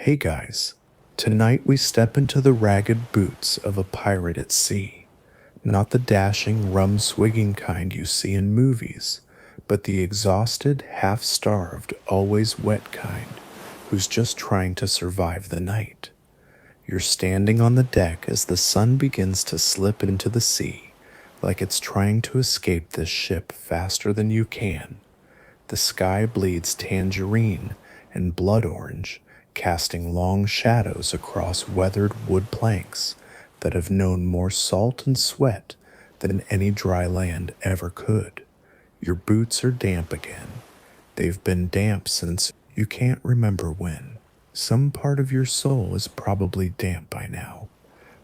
Hey guys, tonight we step into the ragged boots of a pirate at sea. Not the dashing, rum-swigging kind you see in movies, but the exhausted, half-starved, always wet kind who's just trying to survive the night. You're standing on the deck as the sun begins to slip into the sea, like it's trying to escape this ship faster than you can. The sky bleeds tangerine and blood orange, casting long shadows across weathered wood planks that have known more salt and sweat than any dry land ever could. Your boots are damp again. They've been damp since you can't remember when. Some part of your soul is probably damp by now.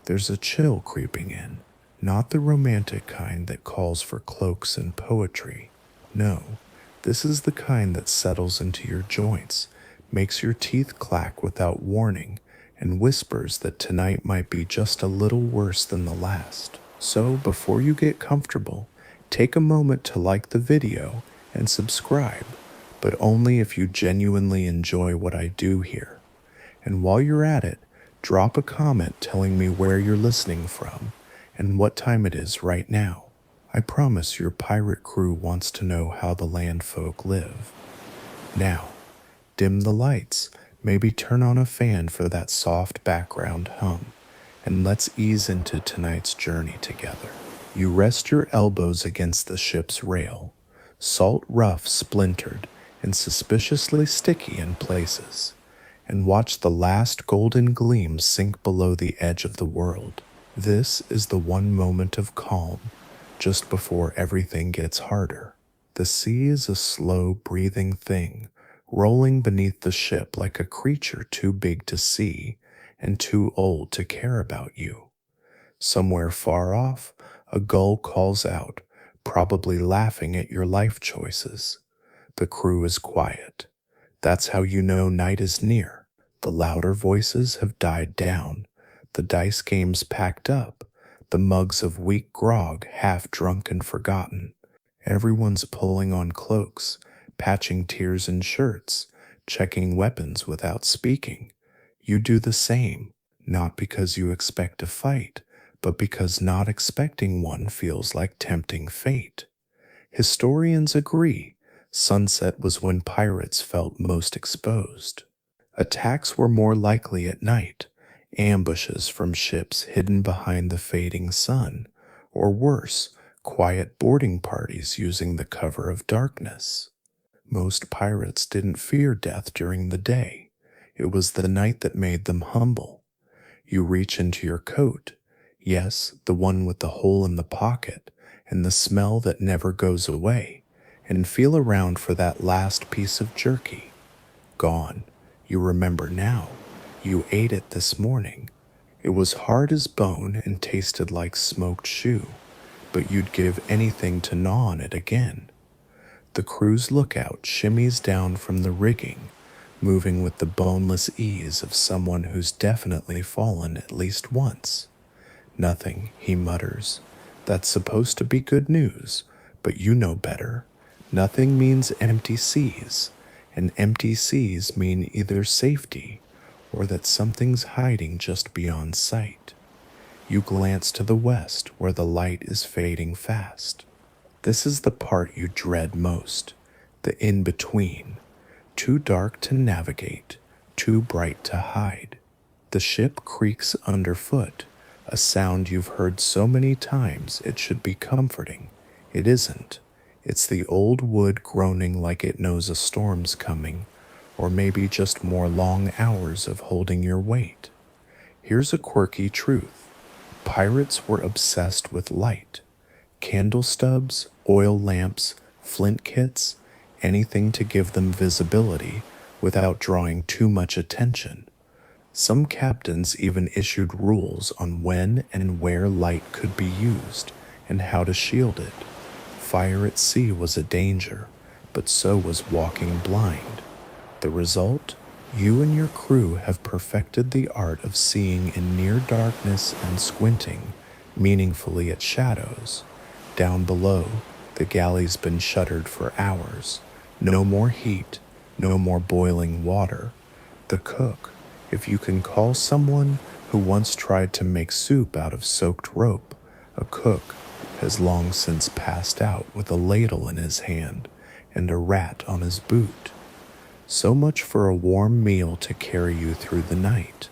There's a chill creeping in, not the romantic kind that calls for cloaks and poetry. No, this is the kind that settles into your joints, makes your teeth clack without warning, and whispers that tonight might be just a little worse than the last. So before you get comfortable, take a moment to like the video and subscribe, but only if you genuinely enjoy what I do here. And while you're at it, drop a comment telling me where you're listening from and what time it is right now. I promise your pirate crew wants to know how the land folk live. Now, dim the lights, maybe turn on a fan for that soft background hum, and let's ease into tonight's journey together. You rest your elbows against the ship's rail, salt rough splintered and suspiciously sticky in places, and watch the last golden gleam sink below the edge of the world. This is the one moment of calm, just before everything gets harder. The sea is a slow, breathing thing, rolling beneath the ship like a creature too big to see and too old to care about you. Somewhere far off, a gull calls out, probably laughing at your life choices. The crew is quiet. That's how you know night is near. The louder voices have died down, the dice games packed up, the mugs of weak grog half drunk and forgotten. Everyone's pulling on cloaks, patching tears in shirts, checking weapons without speaking. You do the same, not because you expect a fight, but because not expecting one feels like tempting fate. Historians agree, sunset was when pirates felt most exposed. Attacks were more likely at night, ambushes from ships hidden behind the fading sun, or worse, quiet boarding parties using the cover of darkness. Most pirates didn't fear death during the day. It was the night that made them humble. You reach into your coat, yes, the one with the hole in the pocket and the smell that never goes away, and feel around for that last piece of jerky. Gone. You remember now. You ate it this morning. It was hard as bone and tasted like smoked shoe, but you'd give anything to gnaw on it again. The crew's lookout shimmies down from the rigging, moving with the boneless ease of someone who's definitely fallen at least once. Nothing, he mutters. That's supposed to be good news, but you know better. Nothing means empty seas, and empty seas mean either safety or that something's hiding just beyond sight. You glance to the west where the light is fading fast. This is the part you dread most, the in-between. Too dark to navigate, too bright to hide. The ship creaks underfoot, a sound you've heard so many times it should be comforting. It isn't. It's the old wood groaning like it knows a storm's coming, or maybe just more long hours of holding your weight. Here's a quirky truth. Pirates were obsessed with light. Candle stubs, oil lamps, flint kits, anything to give them visibility without drawing too much attention. Some captains even issued rules on when and where light could be used and how to shield it. Fire at sea was a danger, but so was walking blind. The result? You and your crew have perfected the art of seeing in near darkness and squinting meaningfully at shadows. Down below, the galley's been shuttered for hours. No more heat, no more boiling water. The cook, If you can call someone who once tried to make soup out of soaked rope, a cook has long since passed out with a ladle in his hand and a rat on his boot. So much for a warm meal to carry you through the night.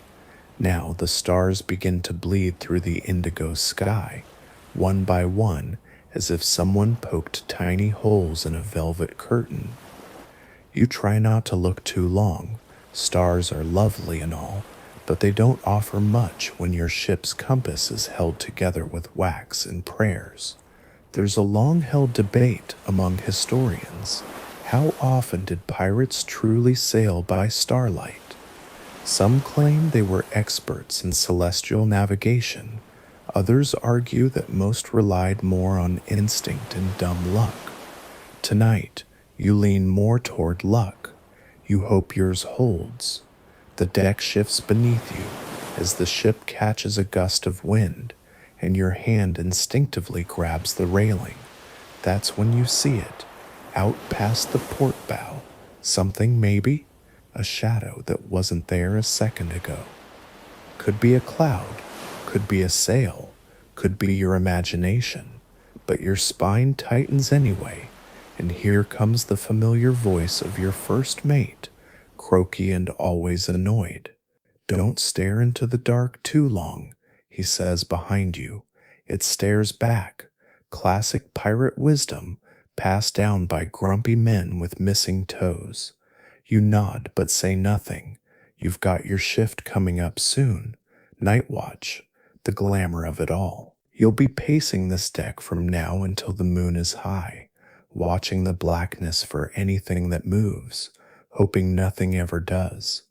Now the stars begin to bleed through the indigo sky, one by one, as if someone poked tiny holes in a velvet curtain. You try not to look too long. Stars are lovely and all, but they don't offer much when your ship's compass is held together with wax and prayers. There's a long-held debate among historians. How often did pirates truly sail by starlight? Some claim they were experts in celestial navigation. Others argue that most relied more on instinct and dumb luck. Tonight, you lean more toward luck. You hope yours holds. The deck shifts beneath you as the ship catches a gust of wind, and your hand instinctively grabs the railing. That's when you see it, out past the port bow. Something maybe? A shadow that wasn't there a second ago. Could be a cloud, could be a sail, could be your imagination, but your spine tightens anyway, and here comes the familiar voice of your first mate, croaky and always annoyed. Don't stare into the dark too long, he says behind you. It stares back. Classic pirate wisdom passed down by grumpy men with missing toes. You nod but say nothing. You've got your shift coming up soon. Night watch, the glamour of it all. You'll be pacing this deck from now until the moon is high, watching the blackness for anything that moves, hoping nothing ever does.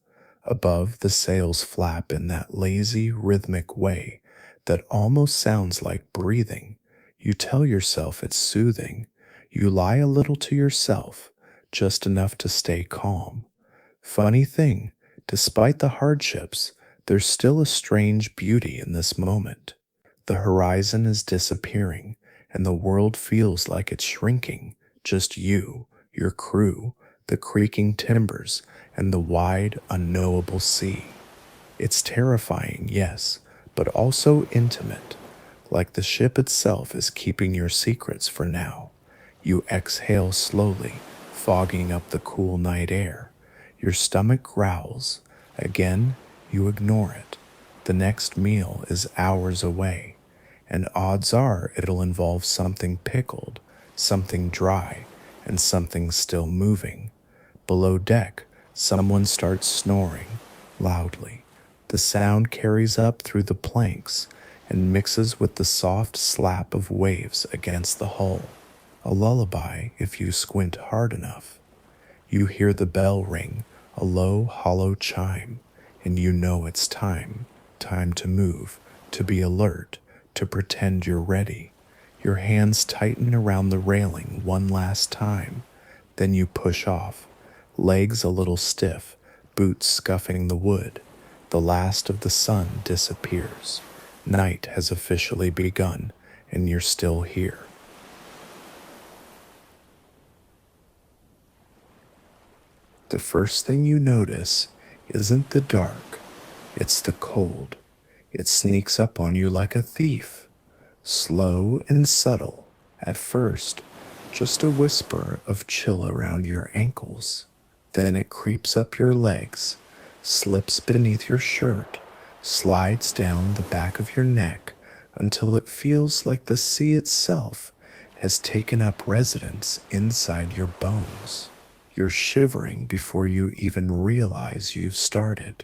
Above, the sails flap in that lazy, rhythmic way that almost sounds like breathing. You tell yourself it's soothing. You lie a little to yourself, just enough to stay calm. Funny thing, despite the hardships, there's still a strange beauty in this moment. The horizon is disappearing, and the world feels like it's shrinking. Just you, your crew, the creaking timbers, and the wide, unknowable sea. It's terrifying, yes, but also intimate, like the ship itself is keeping your secrets for now. You exhale slowly, fogging up the cool night air. Your stomach growls. Again, you ignore it. The next meal is hours away, and odds are it'll involve something pickled, something dry, and something still moving. Below deck, someone starts snoring loudly. The sound carries up through the planks and mixes with the soft slap of waves against the hull. A lullaby if you squint hard enough. You hear the bell ring, a low, hollow chime, and you know it's time. Time to move, to be alert, to pretend you're ready. Your hands tighten around the railing one last time. Then you push off, legs a little stiff, boots scuffing the wood. The last of the sun disappears. Night has officially begun, and you're still here. The first thing you notice isn't the dark, it's the cold. It sneaks up on you like a thief, slow and subtle. At first, just a whisper of chill around your ankles. Then it creeps up your legs, slips beneath your shirt, slides down the back of your neck until it feels like the sea itself has taken up residence inside your bones. You're shivering before you even realize you've started.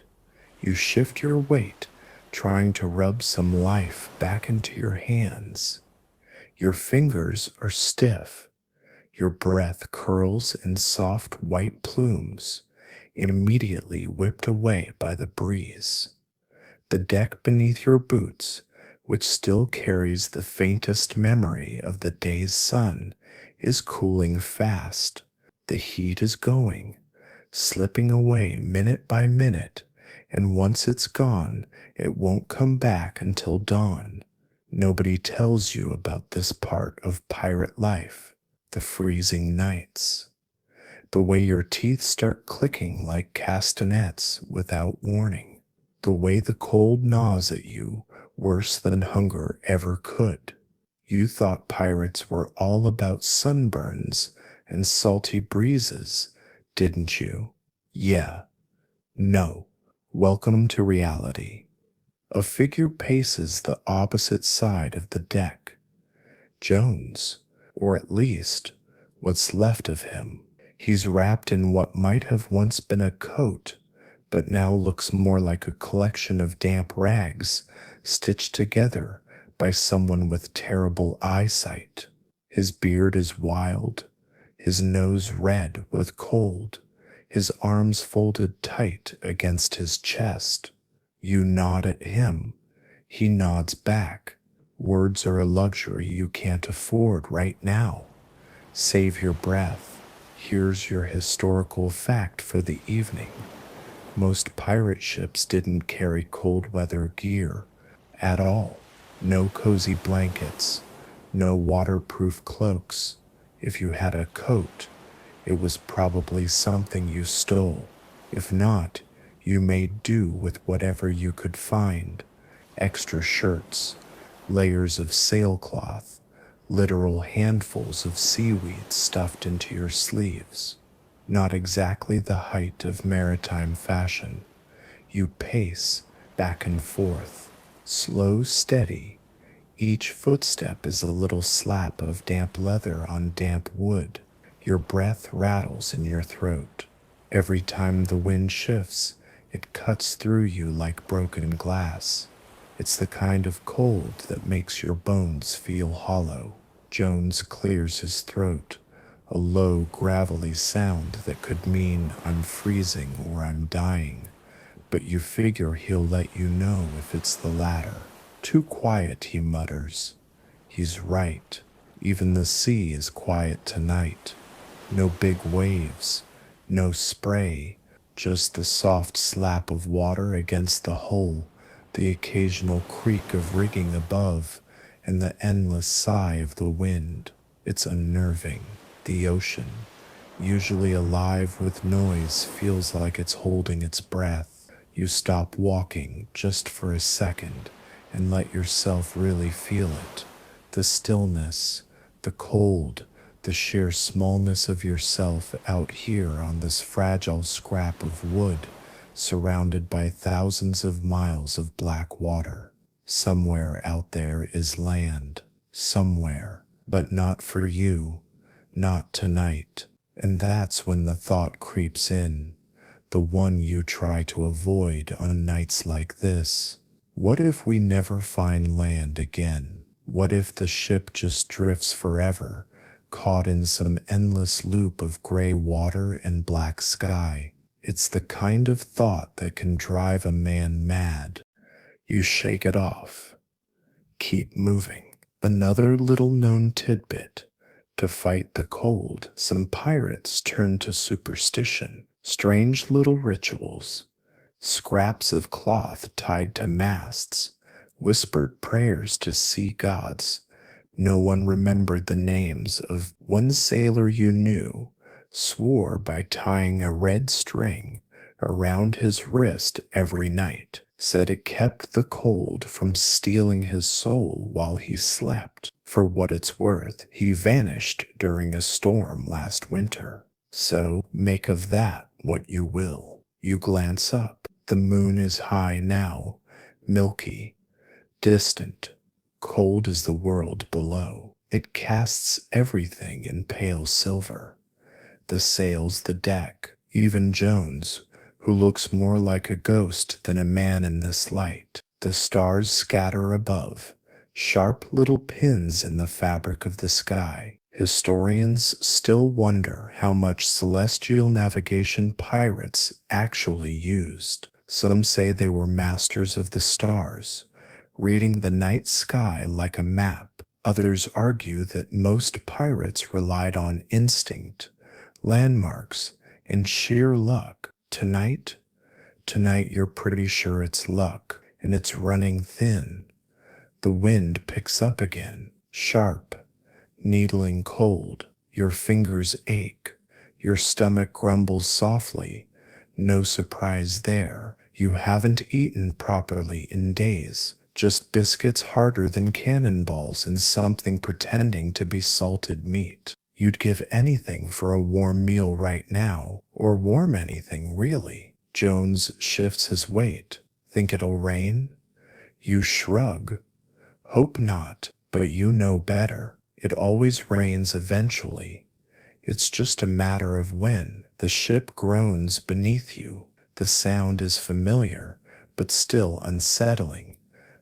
You shift your weight, trying to rub some life back into your hands. Your fingers are stiff. Your breath curls in soft white plumes, immediately whipped away by the breeze. The deck beneath your boots, which still carries the faintest memory of the day's sun, is cooling fast. The heat is going, slipping away minute by minute, and once it's gone, it won't come back until dawn. Nobody tells you about this part of pirate life, the freezing nights. The way your teeth start clicking like castanets without warning. The way the cold gnaws at you, worse than hunger ever could. You thought pirates were all about sunburns and salty breezes, didn't you? Yeah. No. Welcome to reality. A figure paces the opposite side of the deck. Jones, or at least what's left of him. He's wrapped in what might have once been a coat, but now looks more like a collection of damp rags stitched together by someone with terrible eyesight. His beard is wild, his nose red with cold, his arms folded tight against his chest. You nod at him. He nods back. Words are a luxury you can't afford right now. Save your breath. Here's your historical fact for the evening. Most pirate ships didn't carry cold weather gear at all. No cozy blankets, no waterproof cloaks. If you had a coat, it was probably something you stole. If not, you made do with whatever you could find. Extra shirts, layers of sailcloth, literal handfuls of seaweed stuffed into your sleeves. Not exactly the height of maritime fashion. You pace back and forth, slow, steady. Each footstep is a little slap of damp leather on damp wood. Your breath rattles in your throat. Every time the wind shifts, it cuts through you like broken glass. It's the kind of cold that makes your bones feel hollow. Jones clears his throat, a low, gravelly sound that could mean I'm freezing or I'm dying, but you figure he'll let you know if it's the latter. Too quiet, he mutters. He's right. Even the sea is quiet tonight. No big waves, no spray, just the soft slap of water against the hull, the occasional creak of rigging above, and the endless sigh of the wind. It's unnerving. The ocean, usually alive with noise, feels like it's holding its breath. You stop walking just for a second and let yourself really feel it. The stillness, the cold, the sheer smallness of yourself out here on this fragile scrap of wood, surrounded by thousands of miles of black water. Somewhere out there is land. Somewhere. But not for you. Not tonight. And that's when the thought creeps in. The one you try to avoid on nights like this. What if we never find land again? What if the ship just drifts forever, caught in some endless loop of gray water and black sky? It's the kind of thought that can drive a man mad. You shake it off. Keep moving. Another little known tidbit. To fight the cold, some pirates turn to superstition, strange little rituals. Scraps of cloth tied to masts, whispered prayers to sea gods. No one remembered the names of one sailor you knew, swore by tying a red string around his wrist every night, said it kept the cold from stealing his soul while he slept. For what it's worth, he vanished during a storm last winter. So make of that what you will. You glance up. The moon is high now, milky, distant, cold as the world below. It casts everything in pale silver. The sails, the deck, even Jones, who looks more like a ghost than a man in this light. The stars scatter above, sharp little pins in the fabric of the sky. Historians still wonder how much celestial navigation pirates actually used. Some say they were masters of the stars, reading the night sky like a map. Others argue that most pirates relied on instinct, landmarks, and sheer luck. Tonight you're pretty sure it's luck, and it's running thin. The wind picks up again, sharp, needling cold. Your fingers ache. Your stomach grumbles softly. No surprise there. You haven't eaten properly in days, just biscuits harder than cannonballs and something pretending to be salted meat. You'd give anything for a warm meal right now, or warm anything, really. Jones shifts his weight. Think it'll rain? You shrug. Hope not, but you know better. It always rains eventually. It's just a matter of when. The ship groans beneath you. The sound is familiar, but still unsettling.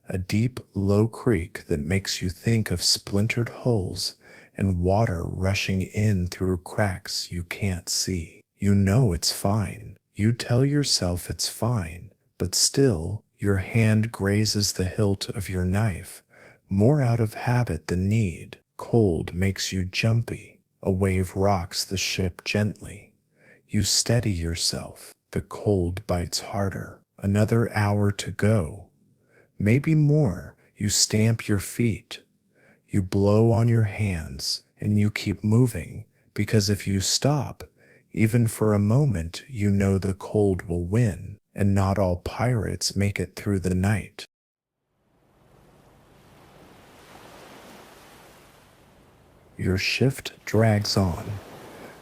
A deep, low creak that makes you think of splintered hulls and water rushing in through cracks you can't see. You know it's fine. You tell yourself it's fine, but still, your hand grazes the hilt of your knife, more out of habit than need. Cold makes you jumpy. A wave rocks the ship gently. You steady yourself. The cold bites harder. Another hour to go. Maybe more. You stamp your feet. You blow on your hands, and you keep moving, because if you stop, even for a moment, you know the cold will win, and not all pirates make it through the night. Your shift drags on,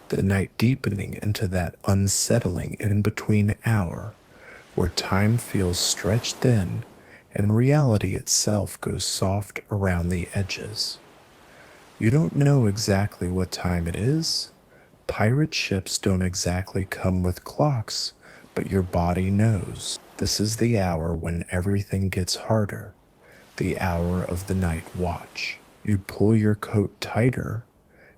the night deepening into that unsettling in-between hour, where time feels stretched thin and reality itself goes soft around the edges. You don't know exactly what time it is. Pirate ships don't exactly come with clocks, but your body knows. This is the hour when everything gets harder, the hour of the night watch. You pull your coat tighter,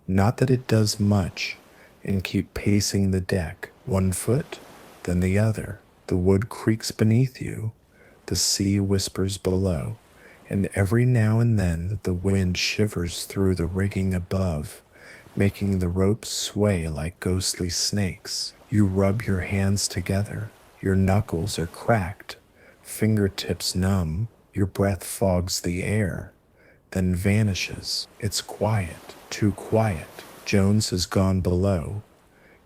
not that it does much, and keep pacing the deck, one foot, then the other. The wood creaks beneath you, the sea whispers below, and every now and then the wind shivers through the rigging above, making the ropes sway like ghostly snakes. You rub your hands together. Your knuckles are cracked, fingertips numb. Your breath fogs the air, then vanishes. It's quiet, too quiet. Jones has gone below,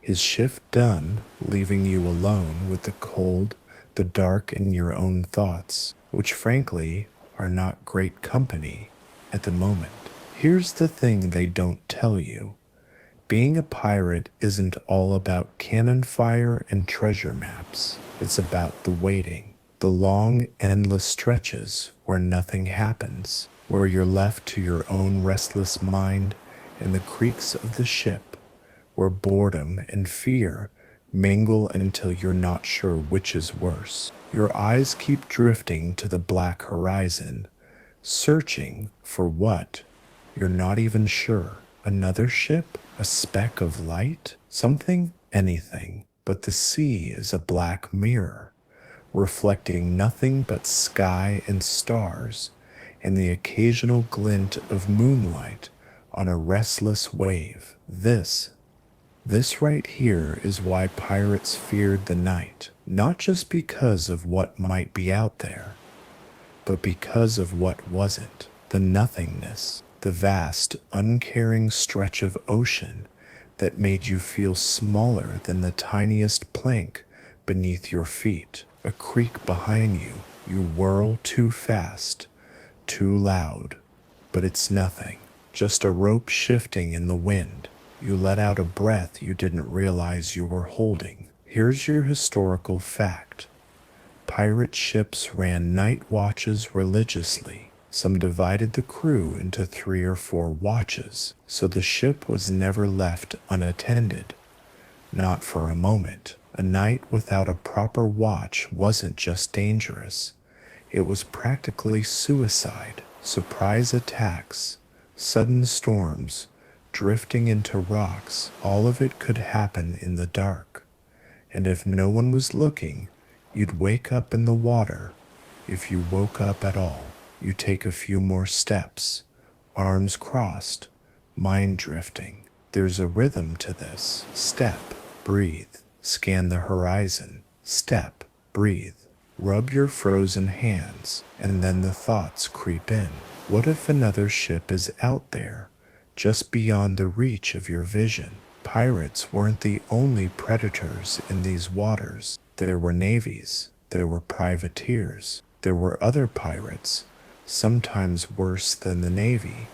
his shift done, leaving you alone with the cold, the dark, and your own thoughts, which frankly are not great company at the moment. Here's the thing they don't tell you. Being a pirate isn't all about cannon fire and treasure maps. It's about the waiting, the long, endless stretches where nothing happens, where you're left to your own restless mind and the creaks of the ship, where boredom and fear mingle until you're not sure which is worse. Your eyes keep drifting to the black horizon, searching for what? You're not even sure. Another ship? A speck of light? Something? Anything. But the sea is a black mirror, reflecting nothing but sky and stars, and the occasional glint of moonlight on a restless wave. This right here is why pirates feared the night, not just because of what might be out there, but because of what wasn't. The nothingness, the vast, uncaring stretch of ocean that made you feel smaller than the tiniest plank beneath your feet. A creak behind you. You whirl too fast, too loud, but it's nothing. Just a rope shifting in the wind. You let out a breath you didn't realize you were holding. Here's your historical fact. Pirate ships ran night watches religiously. Some divided the crew into 3 or 4 watches, so the ship was never left unattended. Not for a moment. A night without a proper watch wasn't just dangerous. It was practically suicide. Surprise attacks, sudden storms, drifting into rocks, all of it could happen in the dark. And if no one was looking, you'd wake up in the water. If you woke up at all, you take a few more steps, arms crossed, mind drifting. There's a rhythm to this. Step, breathe, scan the horizon. Step, breathe, rub your frozen hands, and then the thoughts creep in. What if another ship is out there, just beyond the reach of your vision? Pirates weren't the only predators in these waters. There were navies, There were privateers. There were other pirates, sometimes worse than the Navy,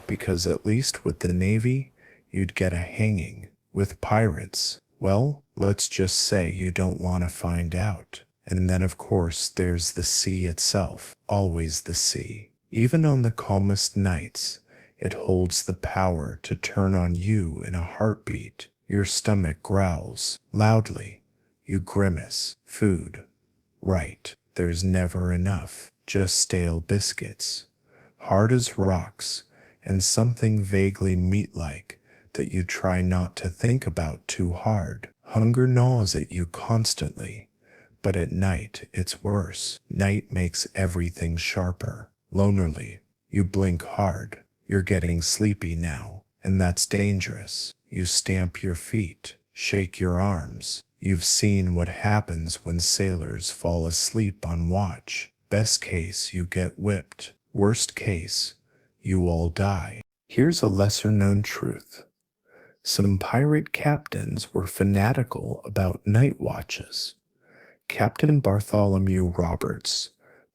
because at least with the Navy, you'd get a hanging. With pirates, well, let's just say you don't want to find out. And then, of course, there's the sea itself, always the sea. Even on the calmest nights, it holds the power to turn on you in a heartbeat. Your stomach growls loudly. You grimace. Food. Right, there's never enough. Just stale biscuits, hard as rocks, and something vaguely meat-like that you try not to think about too hard. Hunger gnaws at you constantly, but at night it's worse. Night makes everything sharper. Lonely, you blink hard. You're getting sleepy now, and that's dangerous. You stamp your feet, shake your arms. You've seen what happens when sailors fall asleep on watch. Best case, you get whipped. Worst case, you all die. Here's a lesser known truth. Some pirate captains were fanatical about night watches. Captain Bartholomew Roberts,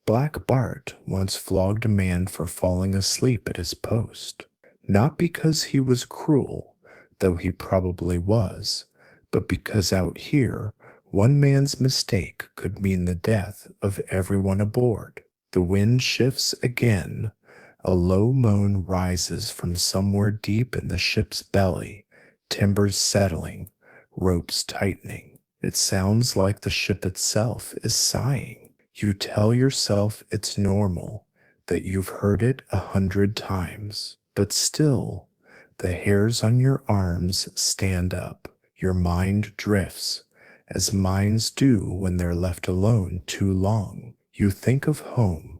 Black Bart, once flogged a man for falling asleep at his post. Not because he was cruel, though he probably was, but because out here, one man's mistake could mean the death of everyone aboard. The wind shifts again. A low moan rises from somewhere deep in the ship's belly, timbers settling, ropes tightening. It sounds like the ship itself is sighing. You tell yourself it's normal, that you've heard it 100 times, but still, the hairs on your arms stand up. Your mind drifts, as minds do when they're left alone too long. You think of home,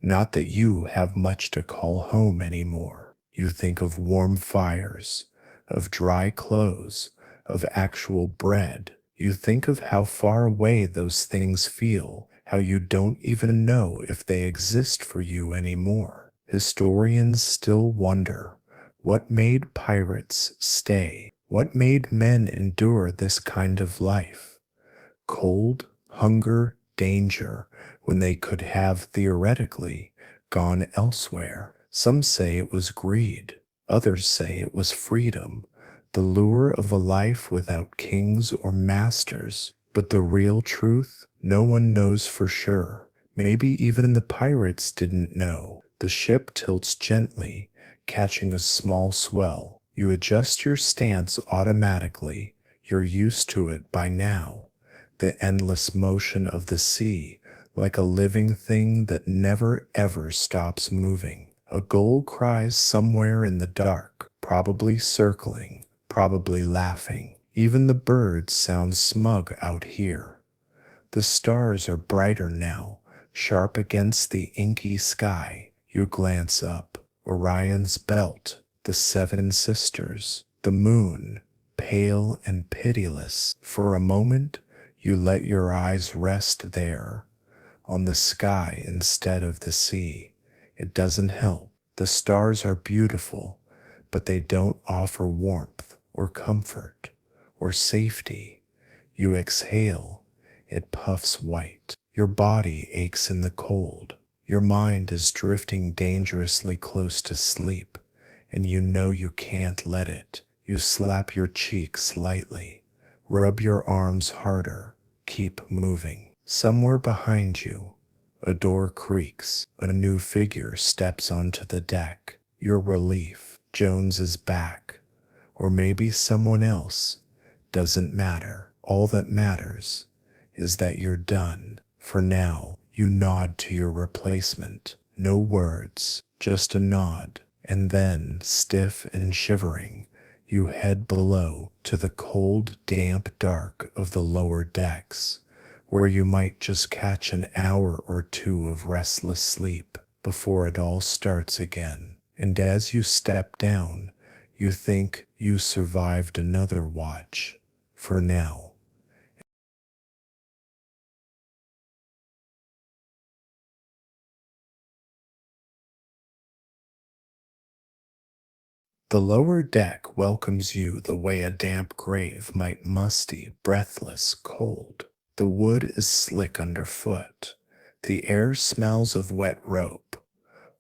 not that you have much to call home anymore. You think of warm fires, of dry clothes, of actual bread. You think of how far away those things feel, how you don't even know if they exist for you anymore. Historians still wonder, what made pirates stay? What made men endure this kind of life? Cold, hunger, danger, when they could have theoretically gone elsewhere. Some say it was greed, others say it was freedom, the lure of a life without kings or masters. But the real truth, no one knows for sure. Maybe even the pirates didn't know. The ship tilts gently, catching a small swell. You adjust your stance automatically. You're used to it by now. The endless motion of the sea, like a living thing that never ever stops moving. A gull cries somewhere in the dark, probably circling, probably laughing. Even the birds sound smug out here. The stars are brighter now, sharp against the inky sky. You glance up. Orion's belt, the seven sisters, the moon, pale and pitiless. For a moment, you let your eyes rest there, on the sky instead of the sea. It doesn't help. The stars are beautiful, but they don't offer warmth or comfort or safety. You exhale. It puffs white. Your body aches in the cold. Your mind is drifting dangerously close to sleep, and you know you can't let it. You slap your cheeks lightly, rub your arms harder, keep moving. Somewhere behind you, a door creaks. A new figure steps onto the deck. Your relief. Jones is back. Or maybe someone else. Doesn't matter. All that matters is that you're done. For now, you nod to your replacement. No words, just a nod. And then, stiff and shivering, you head below to the cold, damp dark of the lower decks, where you might just catch an hour or two of restless sleep before it all starts again. And as you step down, you think you survived another watch. For now. The lower deck welcomes you the way a damp grave might musty, breathless, cold. The wood is slick underfoot. The air smells of wet rope,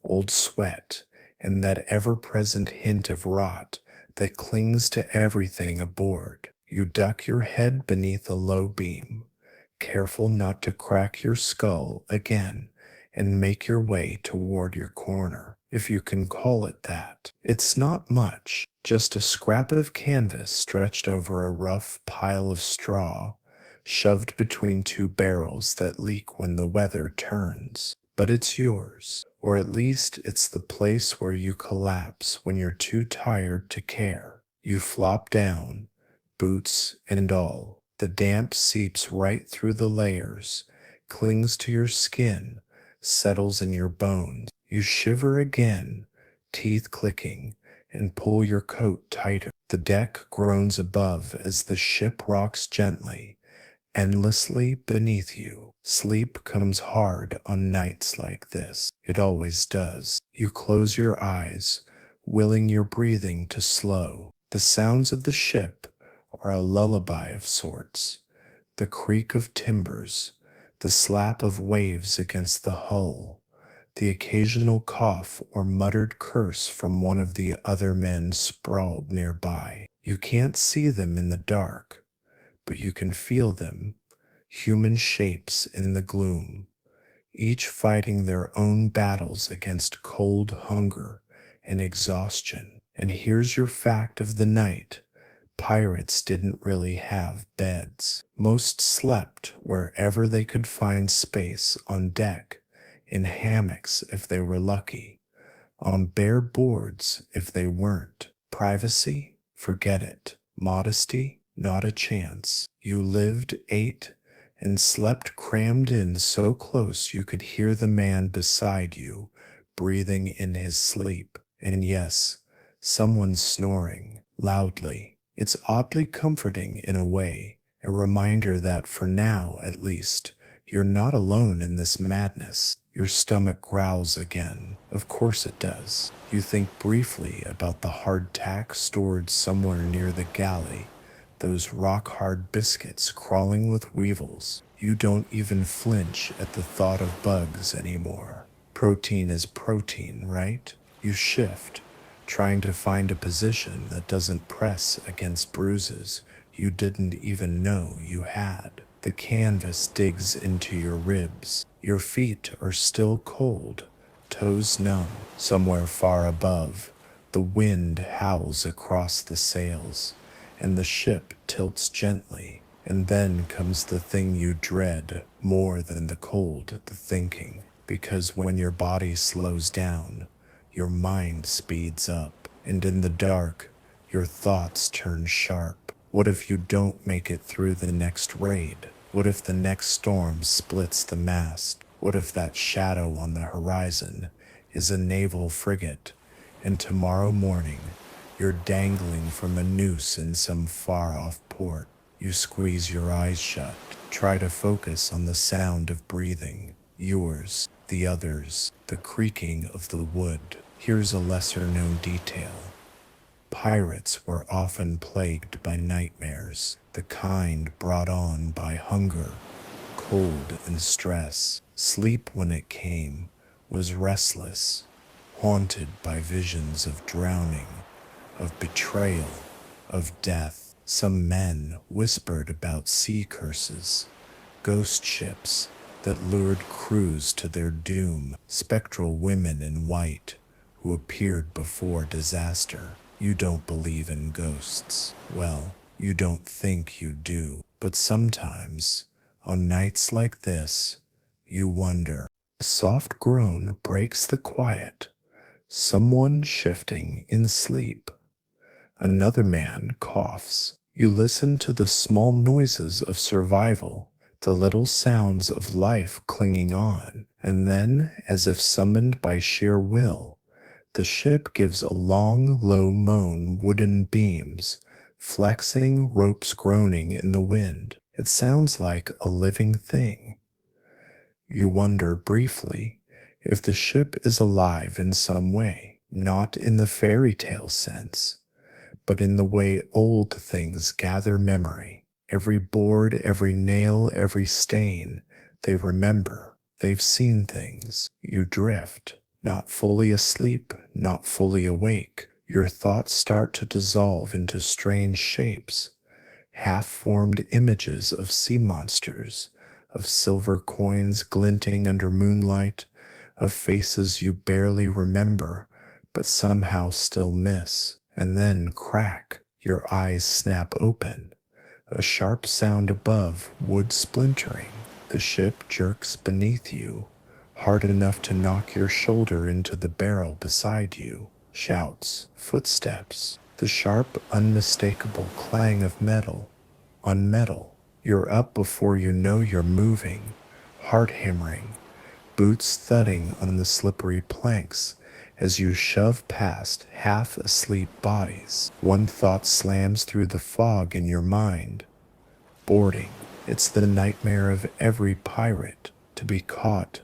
old sweat, and that ever-present hint of rot that clings to everything aboard. You duck your head beneath a low beam, careful not to crack your skull again, and make your way toward your corner, if you can call it that. It's not much, just a scrap of canvas stretched over a rough pile of straw, shoved between two barrels that leak when the weather turns. But it's yours, or at least it's the place where you collapse when you're too tired to care. You flop down, boots and all. The damp seeps right through the layers, clings to your skin, settles in your bones. You shiver again, teeth clicking, and pull your coat tighter. The deck groans above as the ship rocks gently, endlessly beneath you. Sleep comes hard on nights like this. It always does. You close your eyes, willing your breathing to slow. The sounds of the ship are a lullaby of sorts. The creak of timbers, the slap of waves against the hull, the occasional cough or muttered curse from one of the other men sprawled nearby. You can't see them in the dark, but you can feel them, human shapes in the gloom, each fighting their own battles against cold hunger and exhaustion. And here's your fact of the night. Pirates didn't really have beds. Most slept wherever they could find space on deck, in hammocks if they were lucky, on bare boards if they weren't. Privacy? Forget it. Modesty? Not a chance. You lived, ate, and slept crammed in so close you could hear the man beside you breathing in his sleep. And yes, someone snoring loudly. It's oddly comforting in a way, a reminder that for now, at least, you're not alone in this madness. Your stomach growls again. Of course it does. You think briefly about the hardtack stored somewhere near the galley, those rock-hard biscuits crawling with weevils. You don't even flinch at the thought of bugs anymore. Protein is protein, right? You shift, trying to find a position that doesn't press against bruises you didn't even know you had. The canvas digs into your ribs. Your feet are still cold, toes numb. Somewhere far above, the wind howls across the sails, and the ship tilts gently. And then comes the thing you dread more than the cold, the thinking. Because when your body slows down, your mind speeds up, and in the dark, your thoughts turn sharp. What if you don't make it through the next raid? What if the next storm splits the mast? What if that shadow on the horizon is a naval frigate, and tomorrow morning you're dangling from a noose in some far-off port? You squeeze your eyes shut, try to focus on the sound of breathing, yours, the others, the creaking of the wood. Here's a lesser-known detail. Pirates were often plagued by nightmares, the kind brought on by hunger, cold, and stress. Sleep, when it came, was restless, haunted by visions of drowning, of betrayal, of death. Some men whispered about sea curses, ghost ships that lured crews to their doom, spectral women in white who appeared before disaster. You don't believe in ghosts. Well, you don't think you do. But sometimes, on nights like this, you wonder. A soft groan breaks the quiet. Someone shifting in sleep. Another man coughs. You listen to the small noises of survival, the little sounds of life clinging on, and then, as if summoned by sheer will, the ship gives a long, low moan, wooden beams, flexing, ropes groaning in the wind. It sounds like a living thing. You wonder briefly if the ship is alive in some way, not in the fairy tale sense, but in the way old things gather memory. Every board, every nail, every stain, they remember. They've seen things. You drift, not fully asleep, not fully awake. Your thoughts start to dissolve into strange shapes, half-formed images of sea monsters, of silver coins glinting under moonlight, of faces you barely remember, but somehow still miss. And then, crack, your eyes snap open. A sharp sound above, wood splintering. The ship jerks beneath you, hard enough to knock your shoulder into the barrel beside you. Shouts, footsteps, the sharp, unmistakable clang of metal on metal. You're up before you know you're moving, heart hammering, boots thudding on the slippery planks as you shove past half-asleep bodies. One thought slams through the fog in your mind. Boarding. It's the nightmare of every pirate, to be caught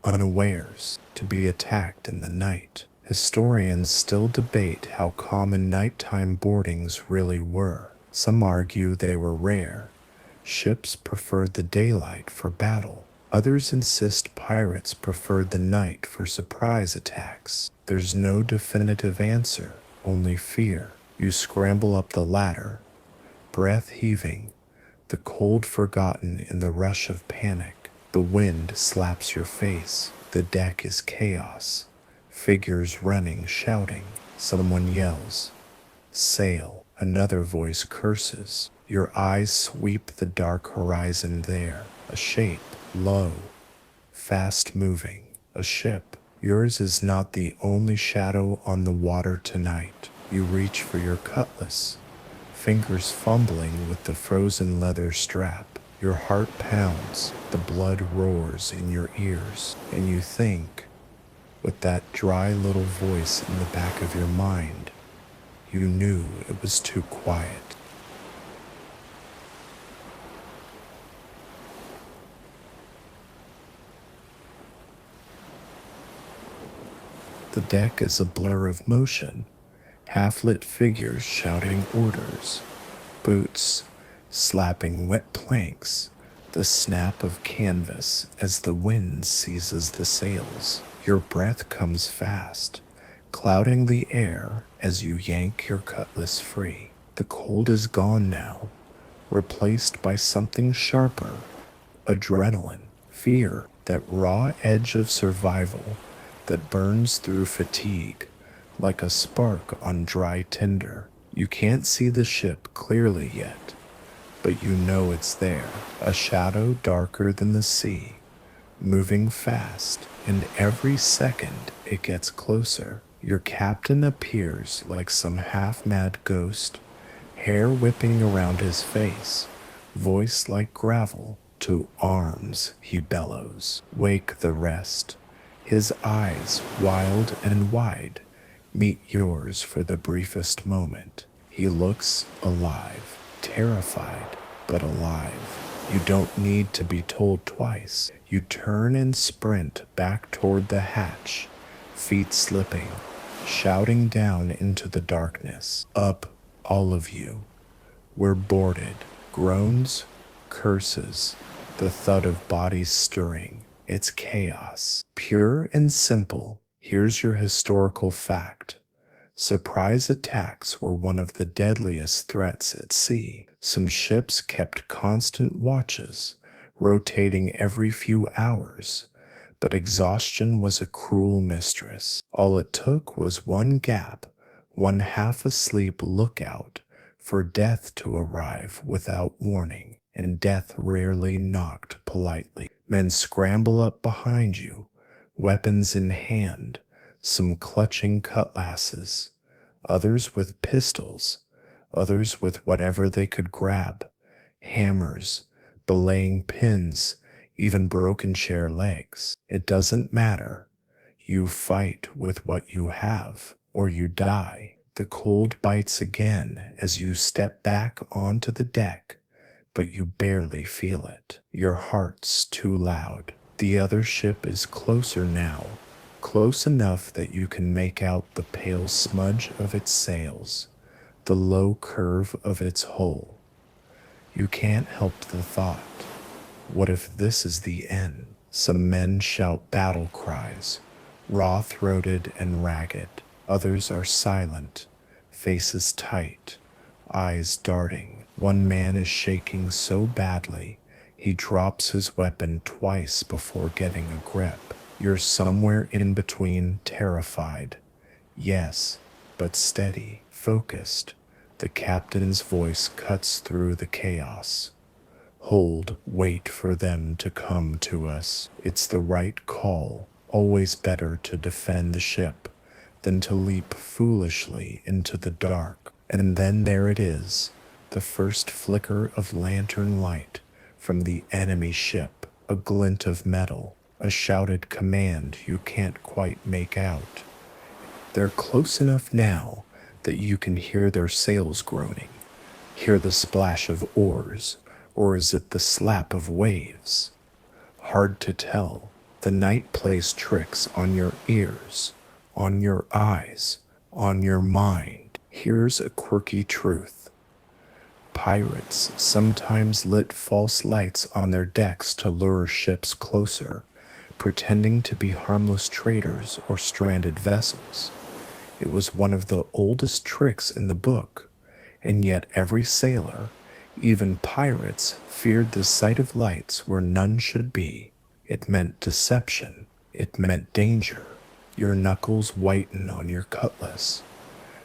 unawares, to be attacked in the night. Historians still debate how common nighttime boardings really were. Some argue they were rare. Ships preferred the daylight for battle. Others insist pirates preferred the night for surprise attacks. There's no definitive answer, only fear. You scramble up the ladder, breath heaving, the cold forgotten in the rush of panic. The wind slaps your face. The deck is chaos. Figures running, shouting. Someone yells, "Sail." Another voice curses. Your eyes sweep the dark horizon there. A shape, low, fast-moving. A ship. Yours is not the only shadow on the water tonight. You reach for your cutlass, fingers fumbling with the frozen leather strap. Your heart pounds, the blood roars in your ears, and you think, with that dry little voice in the back of your mind, you knew it was too quiet. The deck is a blur of motion, half-lit figures shouting orders, boots slapping wet planks, the snap of canvas as the wind seizes the sails. Your breath comes fast, clouding the air as you yank your cutlass free. The cold is gone now, replaced by something sharper, adrenaline, fear, that raw edge of survival that burns through fatigue like a spark on dry tinder. You can't see the ship clearly yet, but you know it's there, a shadow darker than the sea, moving fast, and every second it gets closer. Your captain appears like some half-mad ghost, hair whipping around his face, voice like gravel. "To arms," he bellows. "Wake the rest." His eyes, wild and wide, meet yours for the briefest moment. He looks alive, terrified, but alive. You don't need to be told twice. You turn and sprint back toward the hatch, feet slipping, shouting down into the darkness. Up, all of you. We're boarded. Groans, curses, the thud of bodies stirring. It's chaos, pure and simple. Here's your historical fact. Surprise attacks were one of the deadliest threats at sea. Some ships kept constant watches, rotating every few hours, but exhaustion was a cruel mistress. All it took was one gap, one half-asleep lookout, for death to arrive without warning, and death rarely knocked politely. Men scramble up behind you, weapons in hand, some clutching cutlasses, others with pistols, others with whatever they could grab, hammers, belaying pins, even broken chair legs. It doesn't matter. You fight with what you have, or you die. The cold bites again as you step back onto the deck, but you barely feel it. Your heart's too loud. The other ship is closer now, close enough that you can make out the pale smudge of its sails, the low curve of its hull. You can't help the thought. What if this is the end? Some men shout battle cries, raw-throated and ragged. Others are silent, faces tight, eyes darting. One man is shaking so badly, he drops his weapon twice before getting a grip. You're somewhere in between, terrified. Yes, but steady, focused. The captain's voice cuts through the chaos. Hold, wait for them to come to us. It's the right call. Always better to defend the ship than to leap foolishly into the dark. And then there it is, the first flicker of lantern light from the enemy ship, a glint of metal, a shouted command you can't quite make out. They're close enough now that you can hear their sails groaning, hear the splash of oars, or is it the slap of waves? Hard to tell. The night plays tricks on your ears, on your eyes, on your mind. Here's a quirky truth. Pirates sometimes lit false lights on their decks to lure ships closer, pretending to be harmless traders or stranded vessels. It was one of the oldest tricks in the book, and yet every sailor, even pirates, feared the sight of lights where none should be. It meant deception. It meant danger. Your knuckles whiten on your cutlass.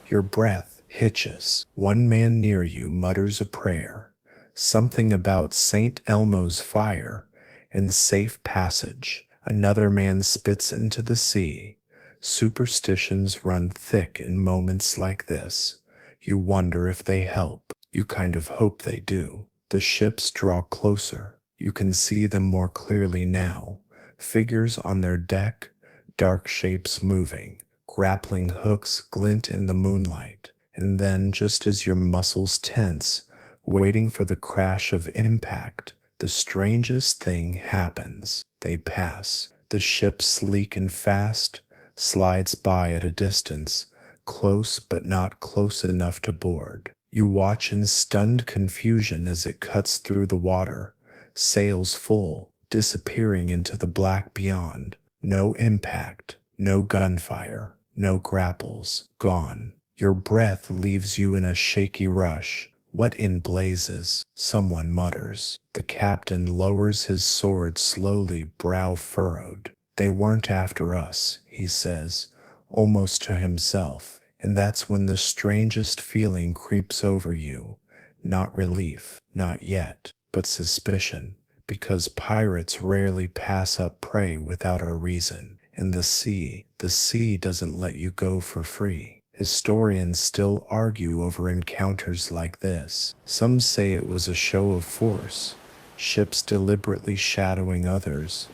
Your breath hitches. One man near you mutters a prayer, something about St. Elmo's fire and safe passage. Another man spits into the sea. Superstitions run thick in moments like this. You wonder if they help. You kind of hope they do. The ships draw closer. You can see them more clearly now. Figures on their deck, dark shapes moving. Grappling hooks glint in the moonlight. And then, just as your muscles tense, waiting for the crash of impact, the strangest thing happens. They pass. The ship, sleek and fast, slides by at a distance, close but not close enough to board. You watch in stunned confusion as it cuts through the water, sails full, disappearing into the black beyond. No impact, no gunfire, no grapples, gone. Your breath leaves you in a shaky rush. What in blazes? Someone mutters. The captain lowers his sword slowly, brow furrowed. They weren't after us, he says, almost to himself. And that's when the strangest feeling creeps over you. Not relief, not yet, but suspicion. Because pirates rarely pass up prey without a reason. And the sea doesn't let you go for free. Historians still argue over encounters like this. Some say it was a show of force, ships deliberately shadowing others,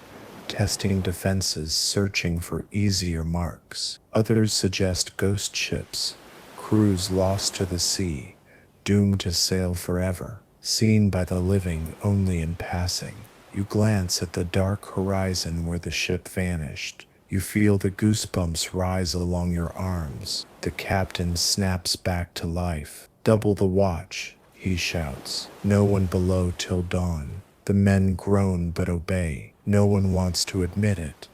testing defenses, searching for easier marks. Others suggest ghost ships, crews lost to the sea, doomed to sail forever, seen by the living only in passing. You glance at the dark horizon where the ship vanished. You feel the goosebumps rise along your arms. The captain snaps back to life. Double the watch, he shouts. No one below till dawn. The men groan but obey. No one wants to admit it.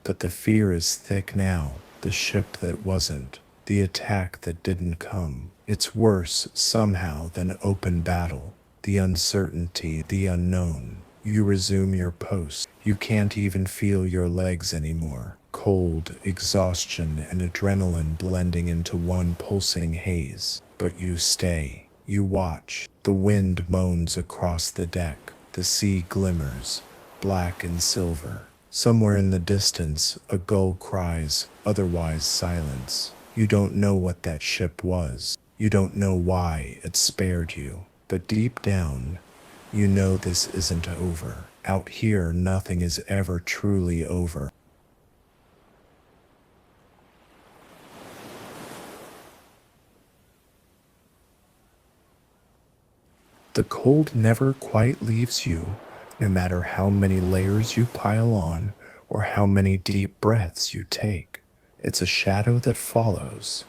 But the fear is thick now. The ship that wasn't. The attack that didn't come. It's worse, somehow, than open battle. The uncertainty, the unknown. You resume your post. You can't even feel your legs anymore. Cold, exhaustion, and adrenaline blending into one pulsing haze. But you stay. You watch. The wind moans across the deck. The sea glimmers, black and silver. Somewhere in the distance, a gull cries, otherwise silence. You don't know what that ship was. You don't know why it spared you. But deep down, you know this isn't over. Out here, nothing is ever truly over. The cold never quite leaves you, no matter how many layers you pile on or how many deep breaths you take. It's a shadow that follows,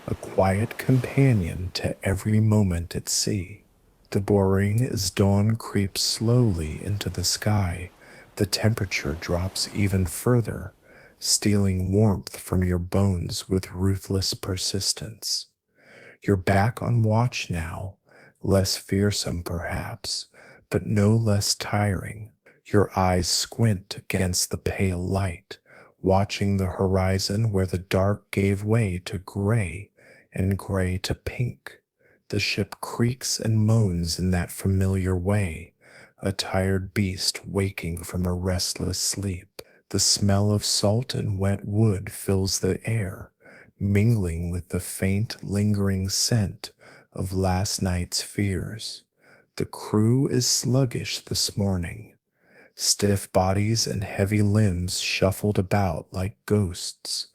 a quiet companion to every moment at sea. The boring as dawn creeps slowly into the sky, the temperature drops even further, stealing warmth from your bones with ruthless persistence. You're back on watch now, less fearsome perhaps, but no less tiring. Your eyes squint against the pale light, watching the horizon where the dark gave way to gray and gray to pink. The ship creaks and moans in that familiar way, a tired beast waking from a restless sleep. The smell of salt and wet wood fills the air, mingling with the faint, lingering scent of last night's fears. The crew is sluggish this morning, stiff bodies and heavy limbs shuffled about like ghosts,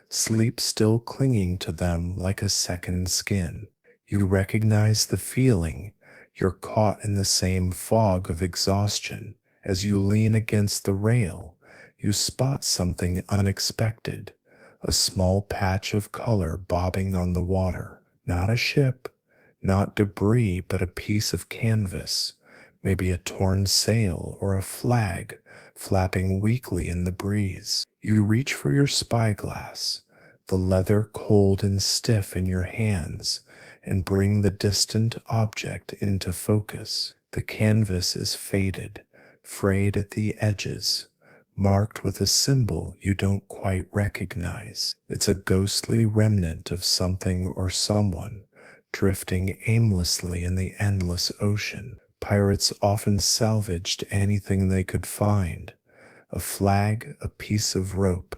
sleep still clinging to them like a second skin. You recognize the feeling. You're caught in the same fog of exhaustion. As you lean against the rail, you spot something unexpected, a small patch of color bobbing on the water. Not a ship, not debris, but a piece of canvas, maybe a torn sail or a flag flapping weakly in the breeze. You reach for your spyglass, the leather cold and stiff in your hands, and bring the distant object into focus. The canvas is faded, frayed at the edges, marked with a symbol you don't quite recognize. It's a ghostly remnant of something or someone, drifting aimlessly in the endless ocean. Pirates often salvaged anything they could find, a flag, a piece of rope,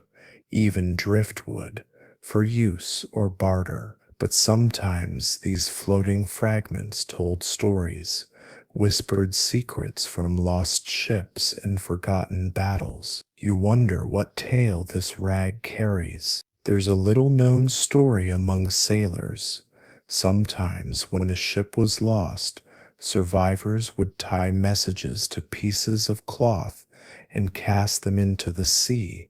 even driftwood, for use or barter. But sometimes these floating fragments told stories, whispered secrets from lost ships and forgotten battles. You wonder what tale this rag carries. There's a little-known story among sailors. Sometimes when a ship was lost, survivors would tie messages to pieces of cloth and cast them into the sea,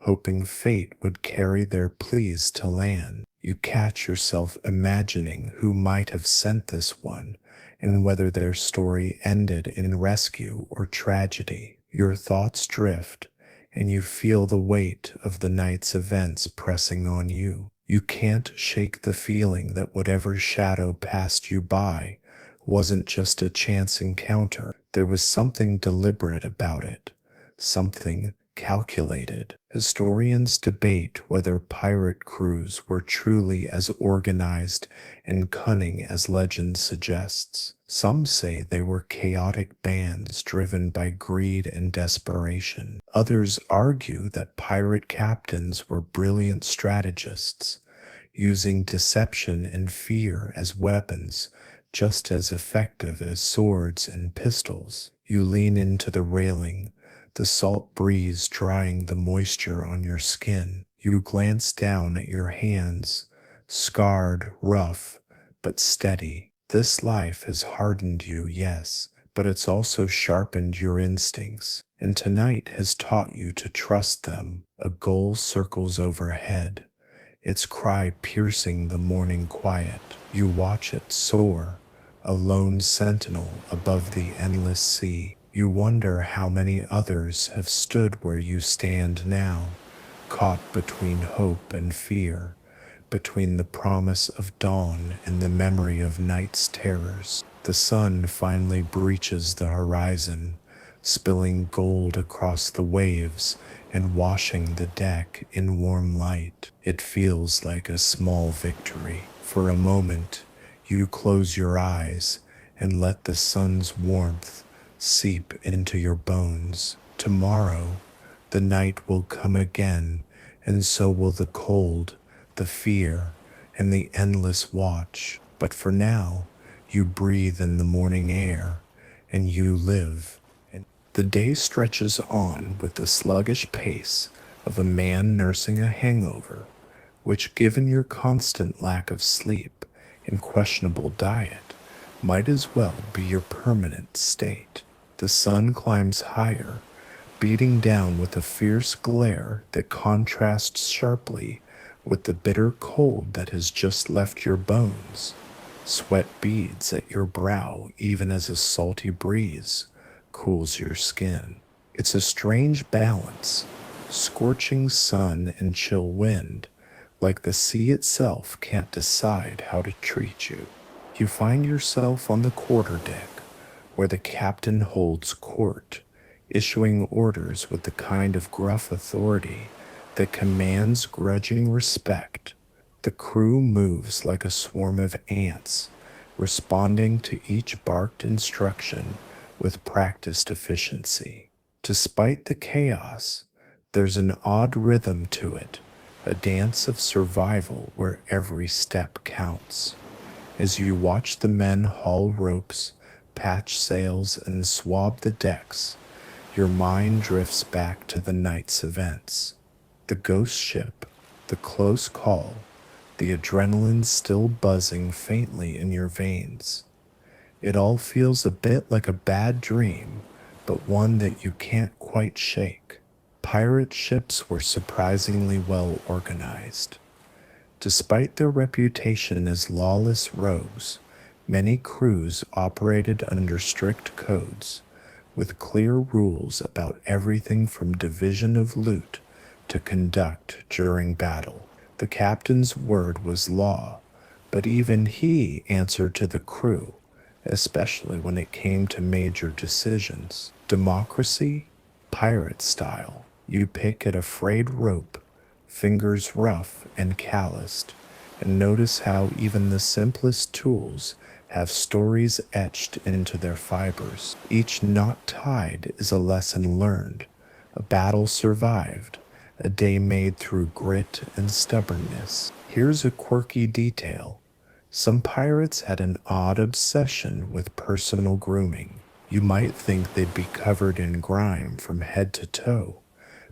hoping fate would carry their pleas to land. You catch yourself imagining who might have sent this one, and whether their story ended in rescue or tragedy. Your thoughts drift, and you feel the weight of the night's events pressing on you. You can't shake the feeling that whatever shadow passed you by wasn't just a chance encounter. There was something deliberate about it, something calculated. Historians debate whether pirate crews were truly as organized and cunning as legend suggests. Some say they were chaotic bands driven by greed and desperation. Others argue that pirate captains were brilliant strategists, using deception and fear as weapons just as effective as swords and pistols. You lean into the railing, the salt breeze drying the moisture on your skin. You glance down at your hands, scarred, rough, but steady. This life has hardened you, yes, but it's also sharpened your instincts, and tonight has taught you to trust them. A gull circles overhead, its cry piercing the morning quiet. You watch it soar, a lone sentinel above the endless sea. You wonder how many others have stood where you stand now, caught between hope and fear, between the promise of dawn and the memory of night's terrors. The sun finally breaches the horizon, spilling gold across the waves and washing the deck in warm light. It feels like a small victory. For a moment, you close your eyes and let the sun's warmth seep into your bones. Tomorrow, the night will come again, and so will the cold, the fear, and the endless watch. But for now, you breathe in the morning air, and you live. And the day stretches on with the sluggish pace of a man nursing a hangover, which, given your constant lack of sleep and questionable diet, might as well be your permanent state. The sun climbs higher, beating down with a fierce glare that contrasts sharply with the bitter cold that has just left your bones. Sweat beads at your brow even as a salty breeze cools your skin. It's a strange balance, scorching sun and chill wind, like the sea itself can't decide how to treat you. You find yourself on the quarterdeck, where the captain holds court, issuing orders with the kind of gruff authority that commands grudging respect. The crew moves like a swarm of ants, responding to each barked instruction with practiced efficiency. Despite the chaos, there's an odd rhythm to it, a dance of survival where every step counts. As you watch the men haul ropes, patch sails, and swab the decks, your mind drifts back to the night's events. The ghost ship, the close call, the adrenaline still buzzing faintly in your veins. It all feels a bit like a bad dream, but one that you can't quite shake. Pirate ships were surprisingly well organized. Despite their reputation as lawless rogues, many crews operated under strict codes, with clear rules about everything from division of loot to conduct during battle. The captain's word was law, but even he answered to the crew, especially when it came to major decisions. Democracy, pirate style. You pick at a frayed rope, fingers rough and calloused, and notice how even the simplest tools have stories etched into their fibers. Each knot tied is a lesson learned, a battle survived, a day made through grit and stubbornness. Here's a quirky detail. Some pirates had an odd obsession with personal grooming. You might think they'd be covered in grime from head to toe,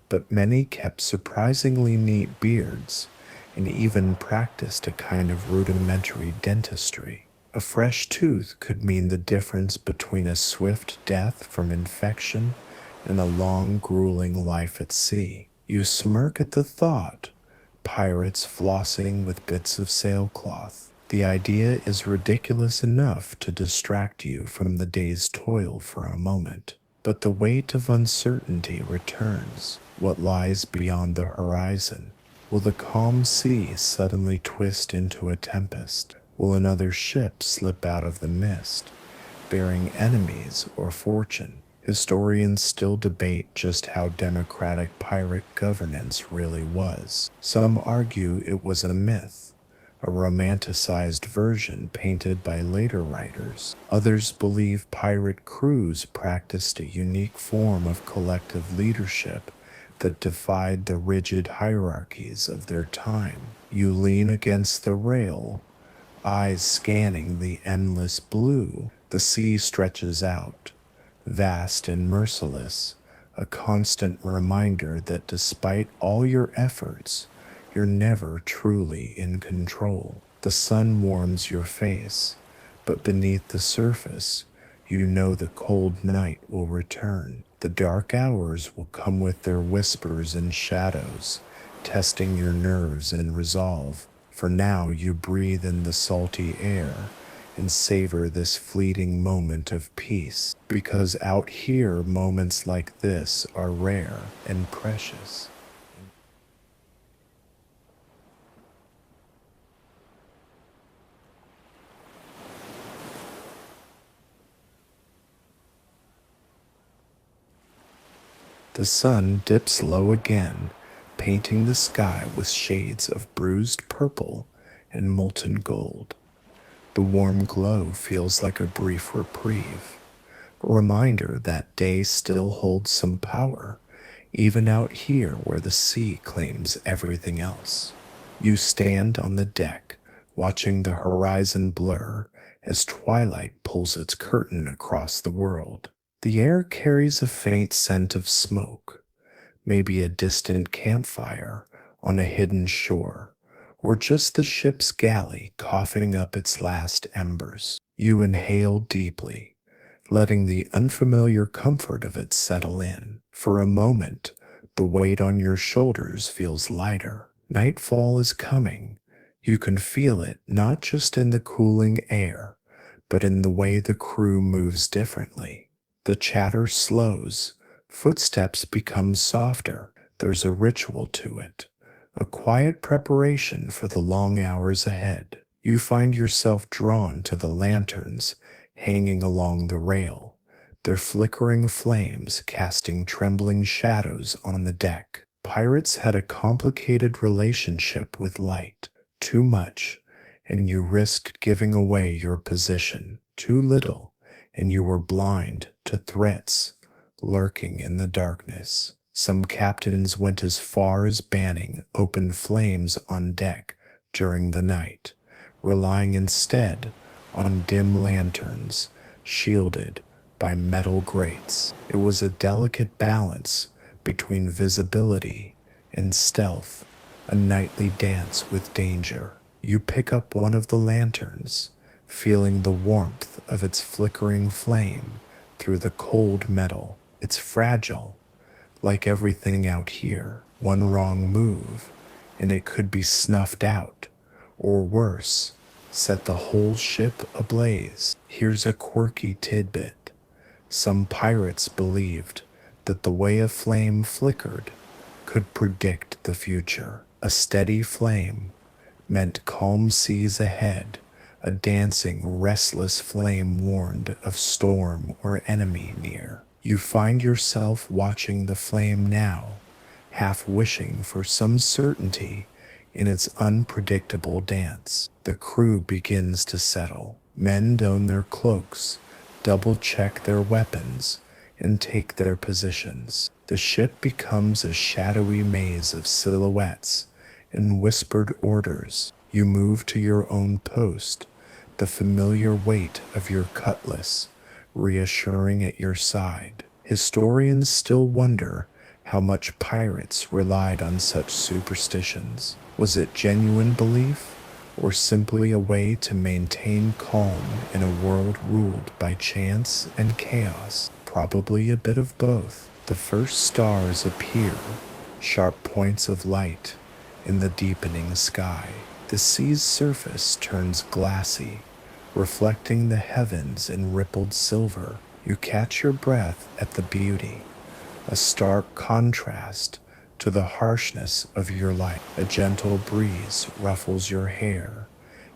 but many kept surprisingly neat beards and even practiced a kind of rudimentary dentistry. A fresh tooth could mean the difference between a swift death from infection and a long, grueling life at sea. You smirk at the thought, pirates flossing with bits of sailcloth. The idea is ridiculous enough to distract you from the day's toil for a moment. But the weight of uncertainty returns. What lies beyond the horizon? Will the calm sea suddenly twist into a tempest? Will another ship slip out of the mist, bearing enemies or fortune? Historians still debate just how democratic pirate governance really was. Some argue it was a myth, a romanticized version painted by later writers. Others believe pirate crews practiced a unique form of collective leadership that defied the rigid hierarchies of their time. You lean against the rail, eyes scanning the endless blue. The sea stretches out, vast and merciless, a constant reminder that despite all your efforts, you're never truly in control. The sun warms your face, but beneath the surface, you know the cold night will return. The dark hours will come with their whispers and shadows, testing your nerves and resolve. For now, you breathe in the salty air and savor this fleeting moment of peace, because out here, moments like this are rare and precious. The sun dips low again, painting the sky with shades of bruised purple and molten gold. The warm glow feels like a brief reprieve, a reminder that day still holds some power, even out here where the sea claims everything else. You stand on the deck, watching the horizon blur as twilight pulls its curtain across the world. The air carries a faint scent of smoke, maybe a distant campfire on a hidden shore, or just the ship's galley coughing up its last embers. You inhale deeply, letting the unfamiliar comfort of it settle in. For a moment, the weight on your shoulders feels lighter. Nightfall is coming, You can feel it not just in the cooling air, but in the way the crew moves differently. The chatter slows, footsteps become softer. There's a ritual to it, a quiet preparation for the long hours ahead. You find yourself drawn to the lanterns hanging along the rail, their flickering flames casting trembling shadows on the deck. Pirates had a complicated relationship with light. Too much, and you risked giving away your position. Too little, and you were blind to threats lurking in the darkness. Some captains went as far as banning open flames on deck during the night, relying instead on dim lanterns shielded by metal grates. It was a delicate balance between visibility and stealth, a nightly dance with danger. You pick up one of the lanterns, feeling the warmth of its flickering flame through the cold metal. It's fragile, like everything out here. One wrong move, and it could be snuffed out, or worse, set the whole ship ablaze. Here's a quirky tidbit. Some pirates believed that the way a flame flickered could predict the future. A steady flame meant calm seas ahead. A dancing, restless flame warned of storm or enemy near. You find yourself watching the flame now, half wishing for some certainty in its unpredictable dance. The crew begins to settle. Men don their cloaks, double-check their weapons, and take their positions. The ship becomes a shadowy maze of silhouettes and whispered orders. You move to your own post, the familiar weight of your cutlass reassuring at your side. Historians still wonder how much pirates relied on such superstitions. Was it genuine belief, or simply a way to maintain calm in a world ruled by chance and chaos? Probably a bit of both. The first stars appear, sharp points of light in the deepening sky. The sea's surface turns glassy, reflecting the heavens in rippled silver. You catch your breath at the beauty, a stark contrast to the harshness of your life. A gentle breeze ruffles your hair,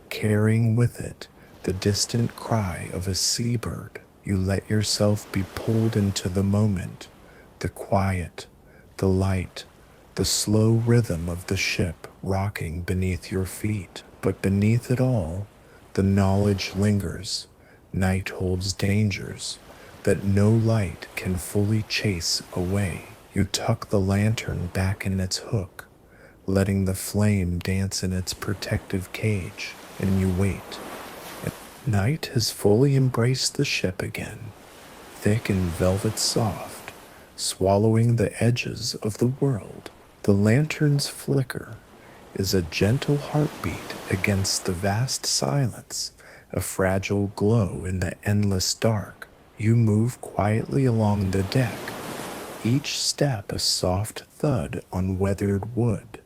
carrying with it the distant cry of a seabird. You let yourself be pulled into the moment, the quiet, the light, the slow rhythm of the ship rocking beneath your feet. But beneath it all, the knowledge lingers. Night holds dangers that no light can fully chase away. You tuck the lantern back in its hook, letting the flame dance in its protective cage, and you wait. Night has fully embraced the ship again, thick and velvet soft, swallowing the edges of the world. The lantern's flicker is a gentle heartbeat against the vast silence, a fragile glow in the endless dark. You move quietly along the deck, each step a soft thud on weathered wood,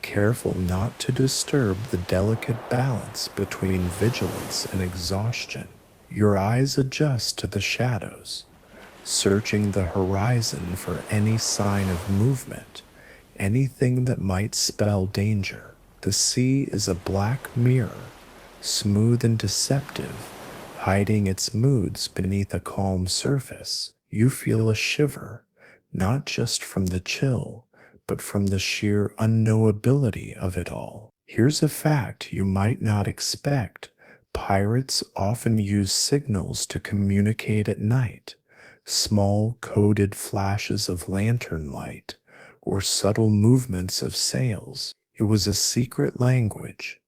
careful not to disturb the delicate balance between vigilance and exhaustion. Your eyes adjust to the shadows, searching the horizon for any sign of movement, anything that might spell danger. The sea is a black mirror, smooth and deceptive, hiding its moods beneath a calm surface. You feel a shiver, not just from the chill, but from the sheer unknowability of it all. Here's a fact you might not expect. Pirates often use signals to communicate at night, small coded flashes of lantern light, or subtle movements of sails. It was a secret language,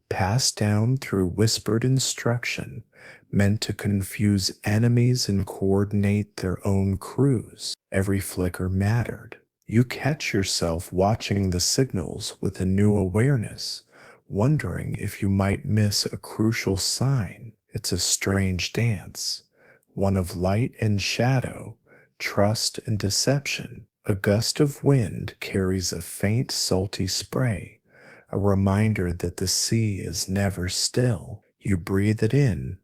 passed down through whispered instruction, meant to confuse enemies and coordinate their own crews. Every flicker mattered. You catch yourself watching the signals with a new awareness, wondering if you might miss a crucial sign. It's a strange dance, one of light and shadow, trust and deception. A gust of wind carries a faint salty spray, a reminder that the sea is never still. You breathe it in,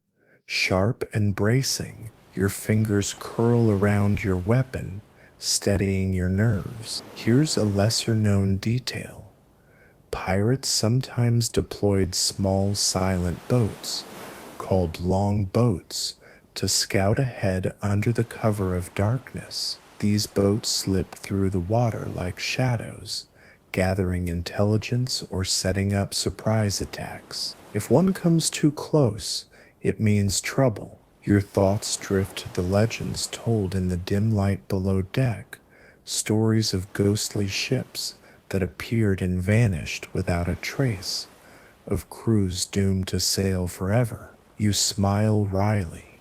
sharp and bracing. Your fingers curl around your weapon, steadying your nerves. Here's a lesser known detail. Pirates sometimes deployed small silent boats, called long boats, to scout ahead under the cover of darkness. These boats slipped through the water like shadows, gathering intelligence or setting up surprise attacks. If one comes too close, it means trouble. Your thoughts drift to the legends told in the dim light below deck, stories of ghostly ships that appeared and vanished without a trace, of crews doomed to sail forever. You smile wryly.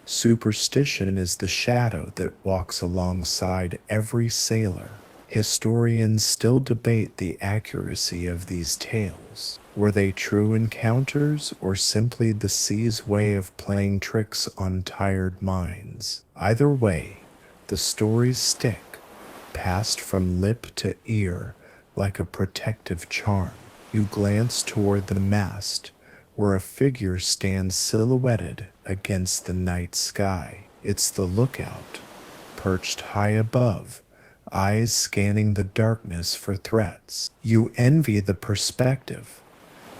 Superstition is the shadow that walks alongside every sailor. Historians still debate the accuracy of these tales. Were they true encounters or simply the sea's way of playing tricks on tired minds? Either way, the stories stick, passed from lip to ear like a protective charm. You glance toward the mast, where a figure stands silhouetted against the night sky. It's the lookout, perched high above, eyes scanning the darkness for threats. You envy the perspective,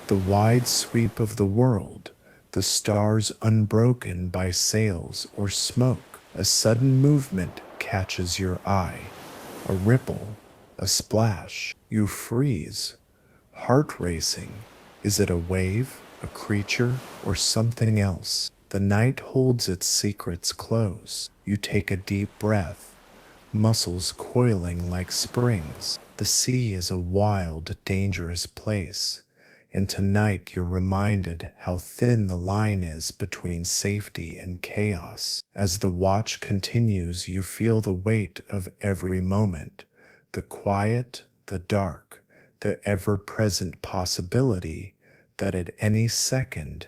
the wide sweep of the world, the stars unbroken by sails or smoke. A sudden movement catches your eye, a ripple, a splash. You freeze, heart racing. Is it a wave, a creature, or something else? The night holds its secrets close. You take a deep breath, muscles coiling like springs. The sea is a wild, dangerous place, and tonight you're reminded how thin the line is between safety and chaos. As the watch continues, you feel the weight of every moment, the quiet, the dark, the ever-present possibility that at any second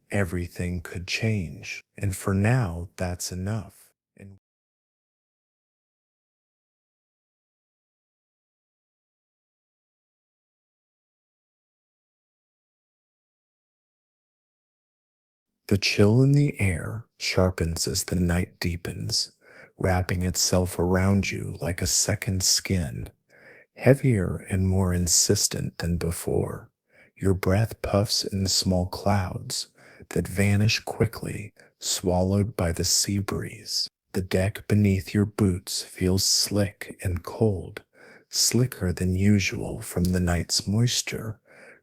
everything could change. And for now, that's enough. And the chill in the air sharpens as the night deepens, wrapping itself around you like a second skin, heavier and more insistent than before. Your breath puffs in small clouds that vanish quickly, swallowed by the sea breeze. The deck beneath your boots feels slick and cold, slicker than usual from the night's moisture,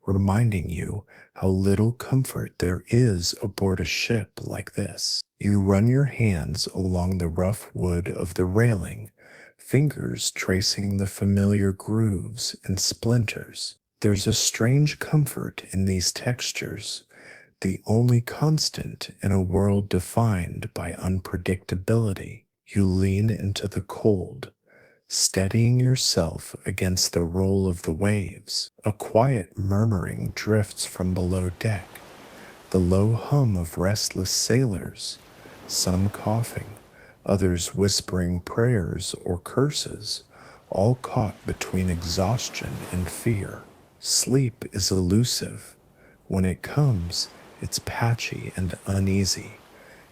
reminding you how little comfort there is aboard a ship like this. You run your hands along the rough wood of the railing, fingers tracing the familiar grooves and splinters. There's a strange comfort in these textures, the only constant in a world defined by unpredictability. You lean into the cold, steadying yourself against the roll of the waves. A quiet murmuring drifts from below deck, the low hum of restless sailors, some coughing, others whispering prayers or curses, all caught between exhaustion and fear. Sleep is elusive. When it comes, it's patchy and uneasy,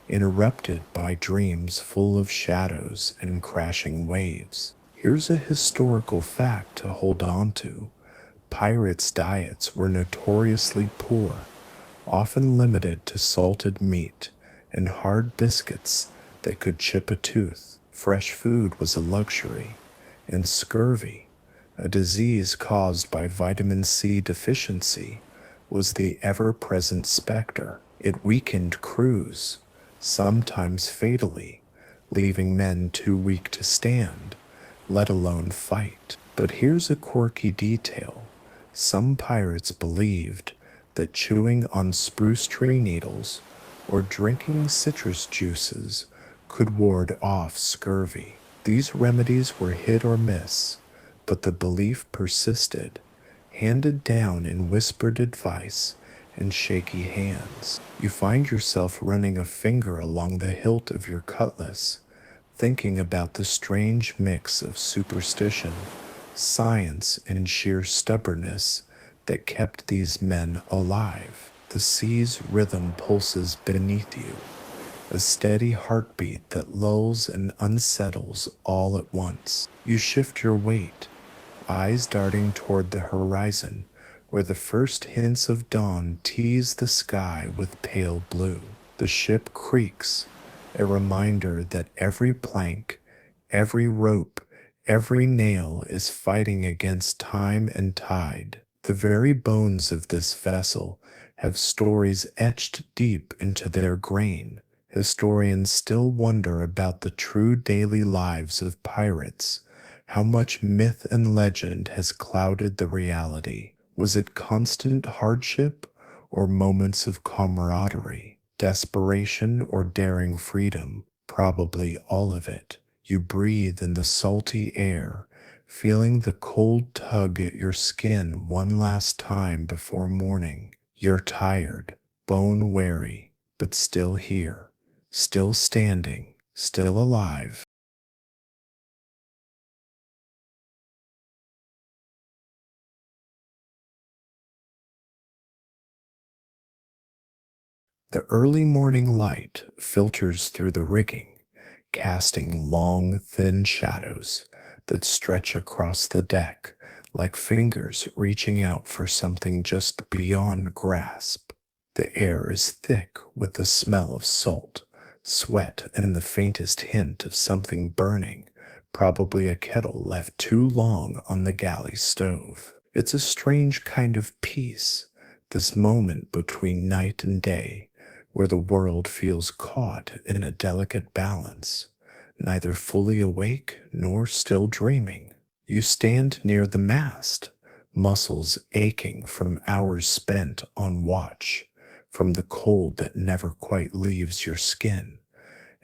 interrupted by dreams full of shadows and crashing waves. Here's a historical fact to hold on to. Pirates' diets were notoriously poor, often limited to salted meat and hard biscuits that could chip a tooth. Fresh food was a luxury, and scurvy, a disease caused by vitamin C deficiency, was the ever-present specter. It weakened crews, sometimes fatally, leaving men too weak to stand, let alone fight. But here's a quirky detail. Some pirates believed that chewing on spruce tree needles or drinking citrus juices could ward off scurvy. These remedies were hit or miss, but the belief persisted, handed down in whispered advice and shaky hands. You find yourself running a finger along the hilt of your cutlass, thinking about the strange mix of superstition, science, and sheer stubbornness that kept these men alive. The sea's rhythm pulses beneath you, a steady heartbeat that lulls and unsettles all at once. You shift your weight, eyes darting toward the horizon, where the first hints of dawn tease the sky with pale blue. The ship creaks, a reminder that every plank, every rope, every nail is fighting against time and tide. The very bones of this vessel have stories etched deep into their grain. Historians still wonder about the true daily lives of pirates. How much myth and legend has clouded the reality? Was it constant hardship or moments of camaraderie? Desperation or daring freedom? Probably all of it. You breathe in the salty air, feeling the cold tug at your skin one last time before morning. You're tired, bone weary, but still here, still standing, still alive. The early morning light filters through the rigging, casting long, thin shadows that stretch across the deck like fingers reaching out for something just beyond grasp. The air is thick with the smell of salt, sweat, and the faintest hint of something burning, probably a kettle left too long on the galley stove. It's a strange kind of peace, this moment between night and day, where the world feels caught in a delicate balance, neither fully awake nor still dreaming. You stand near the mast, muscles aching from hours spent on watch, from the cold that never quite leaves your skin,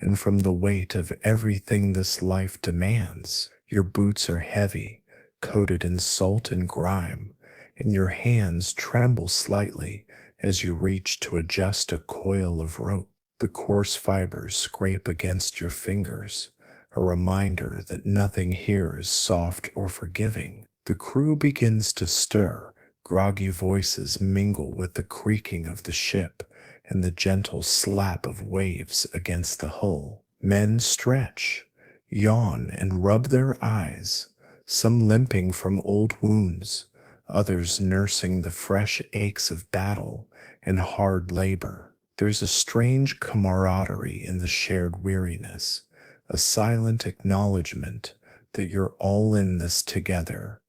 and from the weight of everything this life demands. Your boots are heavy, coated in salt and grime, and your hands tremble slightly as you reach to adjust a coil of rope. The coarse fibers scrape against your fingers, a reminder that nothing here is soft or forgiving. The crew begins to stir, groggy voices mingle with the creaking of the ship and the gentle slap of waves against the hull. Men stretch, yawn, and rub their eyes, some limping from old wounds, others nursing the fresh aches of battle and hard labor. There's a strange camaraderie in the shared weariness, a silent acknowledgement that you're all in this together,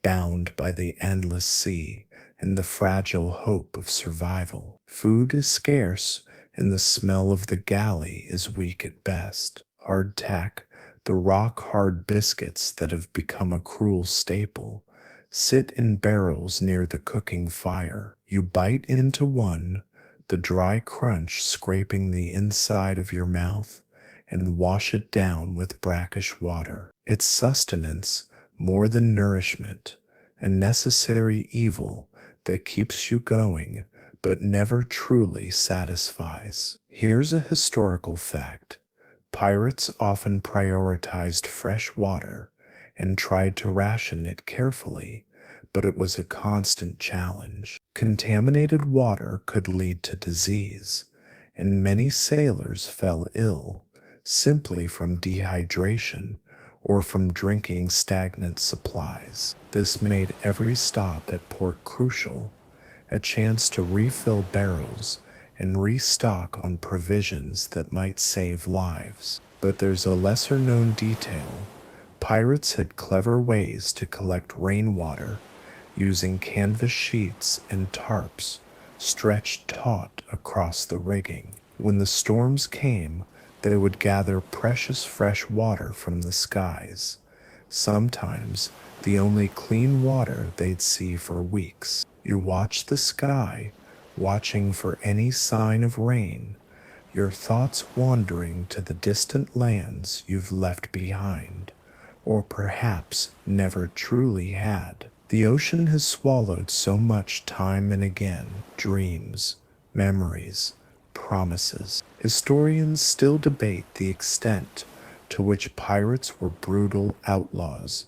bound by the endless sea and the fragile hope of survival. Food is scarce, and the smell of the galley is weak at best. Hardtack, the rock-hard biscuits that have become a cruel staple, sit in barrels near the cooking fire. You bite into one, the dry crunch scraping the inside of your mouth, and wash it down with brackish water. It's sustenance more than nourishment, a necessary evil that keeps you going but never truly satisfies. Here's a historical fact. Pirates often prioritized fresh water and tried to ration it carefully, but it was a constant challenge. Contaminated water could lead to disease, and many sailors fell ill simply from dehydration or from drinking stagnant supplies. This made every stop at port crucial, a chance to refill barrels and restock on provisions that might save lives. But there's a lesser known detail. Pirates had clever ways to collect rainwater using canvas sheets and tarps stretched taut across the rigging. When the storms came, they would gather precious fresh water from the skies, sometimes the only clean water they'd see for weeks. You watch the sky, watching for any sign of rain, your thoughts wandering to the distant lands you've left behind, or perhaps never truly had. The ocean has swallowed so much time and again, dreams, memories, promises. Historians still debate the extent to which pirates were brutal outlaws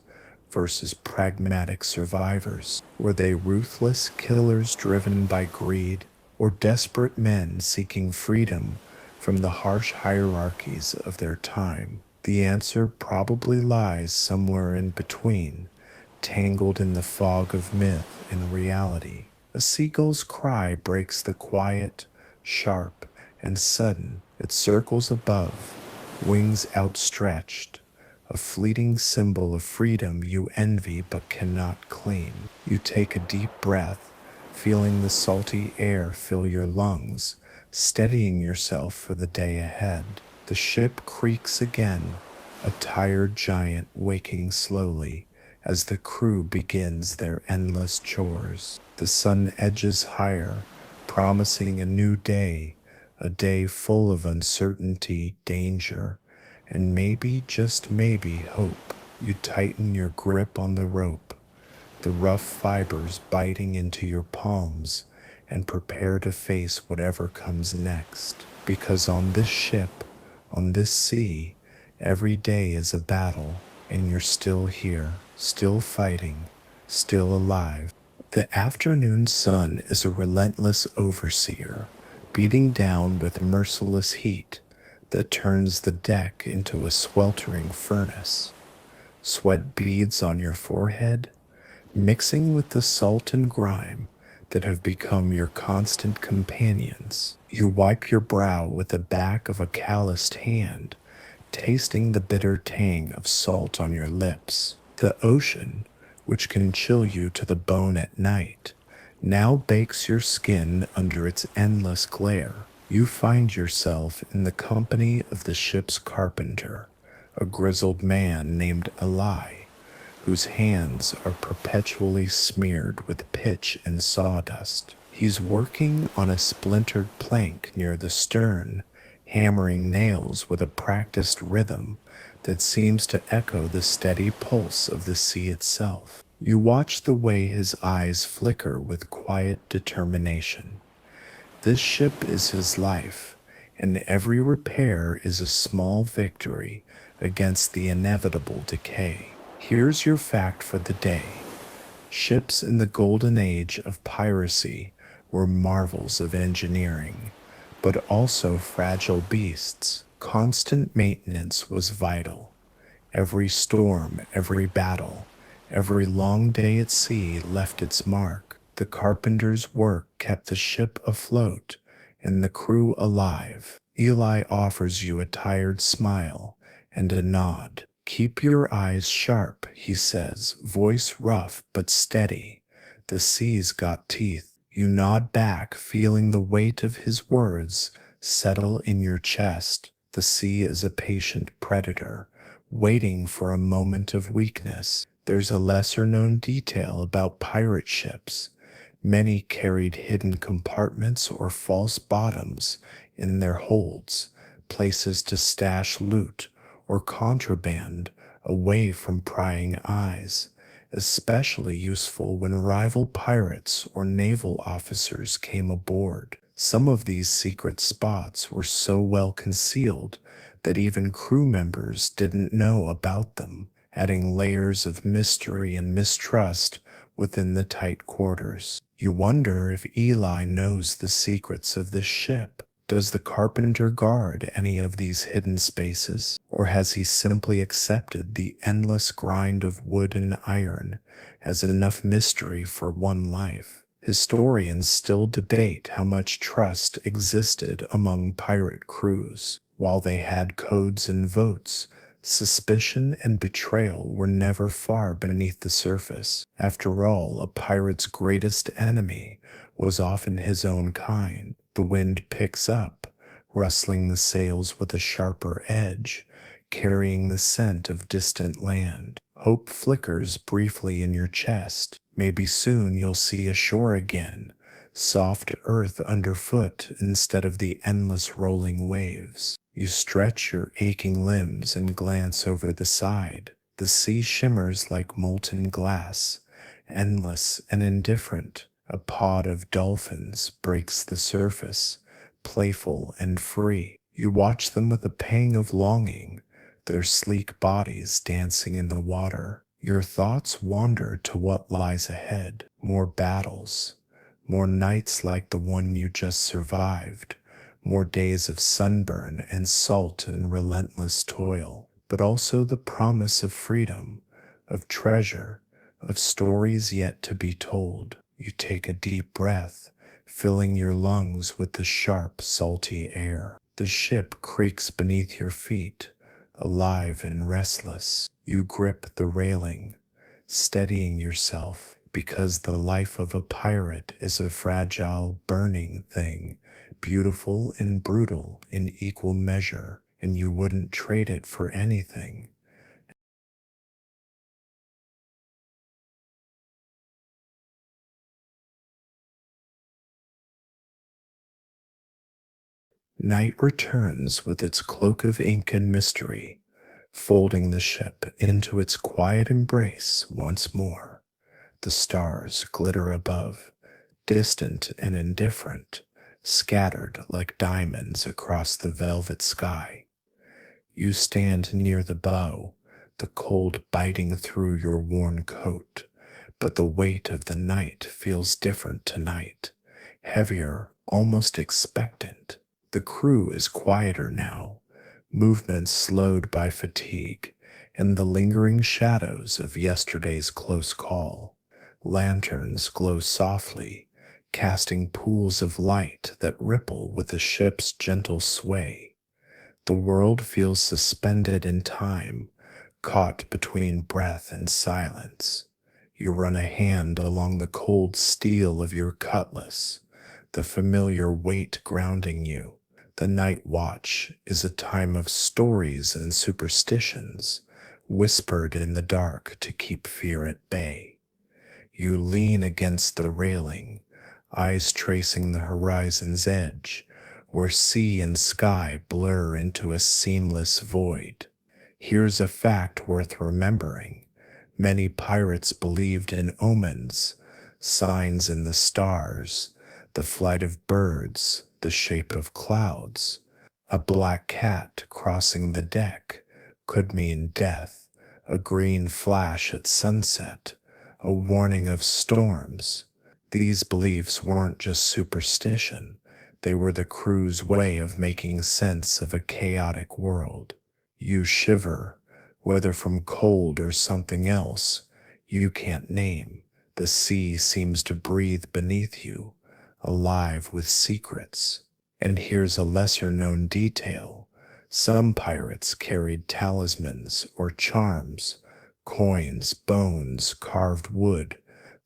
versus pragmatic survivors? Were they ruthless killers driven by greed, or desperate men seeking freedom from the harsh hierarchies of their time? The answer probably lies somewhere in between, tangled in the fog of myth and reality. A seagull's cry breaks the quiet, sharp, and sudden. It circles above, wings outstretched, a fleeting symbol of freedom you envy but cannot claim. You take a deep breath, feeling the salty air fill your lungs, steadying yourself for the day ahead. The ship creaks again, a tired giant waking slowly as the crew begins their endless chores. The sun edges higher, promising a new day, a day full of uncertainty, danger, and maybe, just maybe, hope. You tighten your grip on the rope, the rough fibers biting into your palms, and prepare to face whatever comes next. Because on this ship, on this sea, every day is a battle, and you're still here, still fighting, still alive. The afternoon sun is a relentless overseer, beating down with merciless heat that turns the deck into a sweltering furnace. Sweat beads on your forehead, mixing with the salt and grime that have become your constant companions. You wipe your brow with the back of a calloused hand, tasting the bitter tang of salt on your lips. The ocean, which can chill you to the bone at night, now bakes your skin under its endless glare. You find yourself in the company of the ship's carpenter, a grizzled man named Eli, whose hands are perpetually smeared with pitch and sawdust. He's working on a splintered plank near the stern, hammering nails with a practiced rhythm that seems to echo the steady pulse of the sea itself. You watch the way his eyes flicker with quiet determination. This ship is his life, and every repair is a small victory against the inevitable decay. Here's your fact for the day. Ships in the golden age of piracy were marvels of engineering, but also fragile beasts. Constant maintenance was vital. Every storm, every battle, every long day at sea left its mark. The carpenter's work kept the ship afloat and the crew alive. Eli offers you a tired smile and a nod. "Keep your eyes sharp," he says, voice rough but steady. "The sea's got teeth." You nod back, feeling the weight of his words settle in your chest. The sea is a patient predator, waiting for a moment of weakness. There's a lesser-known detail about pirate ships. Many carried hidden compartments or false bottoms in their holds, places to stash loot or contraband away from prying eyes, especially useful when rival pirates or naval officers came aboard. Some of these secret spots were so well concealed that even crew members didn't know about them, adding layers of mystery and mistrust within the tight quarters. You wonder if Eli knows the secrets of this ship. Does the carpenter guard any of these hidden spaces, or has he simply accepted the endless grind of wood and iron as enough mystery for one life? Historians still debate how much trust existed among pirate crews. While they had codes and votes, suspicion and betrayal were never far beneath the surface. After all, a pirate's greatest enemy was often his own kind. The wind picks up, rustling the sails with a sharper edge, carrying the scent of distant land. Hope flickers briefly in your chest. Maybe soon you'll see a shore again, soft earth underfoot instead of the endless rolling waves. You stretch your aching limbs and glance over the side. The sea shimmers like molten glass, endless and indifferent. A pod of dolphins breaks the surface, playful and free. You watch them with a pang of longing, their sleek bodies dancing in the water. Your thoughts wander to what lies ahead, more battles, more nights like the one you just survived, more days of sunburn and salt and relentless toil, but also the promise of freedom, of treasure, of stories yet to be told. You take a deep breath, filling your lungs with the sharp, salty air. The ship creaks beneath your feet, alive and restless. You grip the railing, steadying yourself, because the life of a pirate is a fragile, burning thing, beautiful and brutal in equal measure, and you wouldn't trade it for anything. Night returns with its cloak of ink and mystery, folding the ship into its quiet embrace once more. The stars glitter above, distant and indifferent, scattered like diamonds across the velvet sky. You stand near the bow, the cold biting through your worn coat, but the weight of the night feels different tonight, heavier, almost expectant. The crew is quieter now, movements slowed by fatigue and the lingering shadows of yesterday's close call. Lanterns glow softly, casting pools of light that ripple with the ship's gentle sway. The world feels suspended in time, caught between breath and silence. You run a hand along the cold steel of your cutlass, the familiar weight grounding you. The night watch is a time of stories and superstitions, whispered in the dark to keep fear at bay. You lean against the railing, eyes tracing the horizon's edge, where sea and sky blur into a seamless void. Here's a fact worth remembering. Many pirates believed in omens, signs in the stars, the flight of birds, the shape of clouds. A black cat crossing the deck could mean death, a green flash at sunset, a warning of storms. These beliefs weren't just superstition, they were the crew's way of making sense of a chaotic world. You shiver, whether from cold or something else you can't name. The sea seems to breathe beneath you, alive with secrets. And here's a lesser known detail. Some pirates carried talismans or charms, coins, bones, carved wood,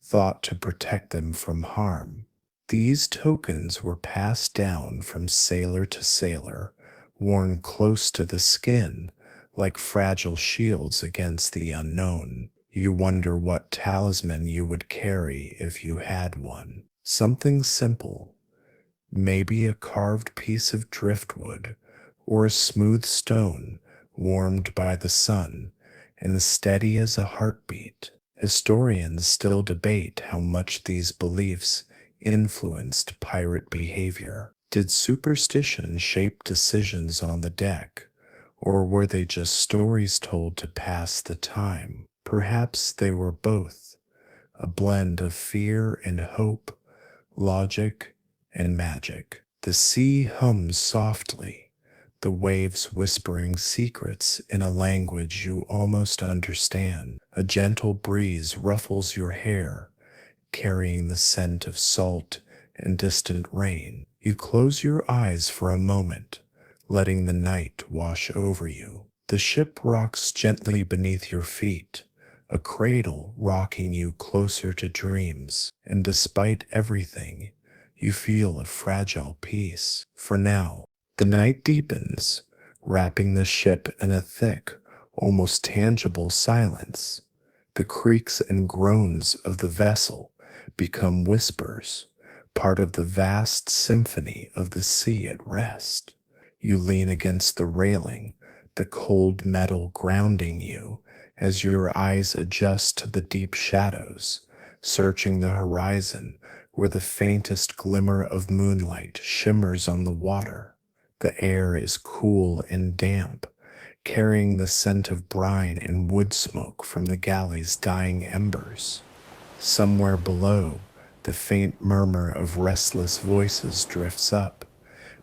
thought to protect them from harm. These tokens were passed down from sailor to sailor, worn close to the skin, like fragile shields against the unknown. You wonder what talisman you would carry if you had one. Something simple, maybe a carved piece of driftwood, or a smooth stone warmed by the sun and steady as a heartbeat. Historians still debate how much these beliefs influenced pirate behavior. Did superstition shape decisions on the deck, or were they just stories told to pass the time? Perhaps they were both, a blend of fear and hope, logic and magic. The sea hums softly, the waves whispering secrets in a language you almost understand. A gentle breeze ruffles your hair, carrying the scent of salt and distant rain. You close your eyes for a moment, letting the night wash over you. The ship rocks gently beneath your feet, a cradle rocking you closer to dreams. And despite everything, you feel a fragile peace. For now, the night deepens, wrapping the ship in a thick, almost tangible silence. The creaks and groans of the vessel become whispers, part of the vast symphony of the sea at rest. You lean against the railing, the cold metal grounding you as your eyes adjust to the deep shadows, searching the horizon where the faintest glimmer of moonlight shimmers on the water. The air is cool and damp, carrying the scent of brine and wood smoke from the galley's dying embers. Somewhere below, the faint murmur of restless voices drifts up,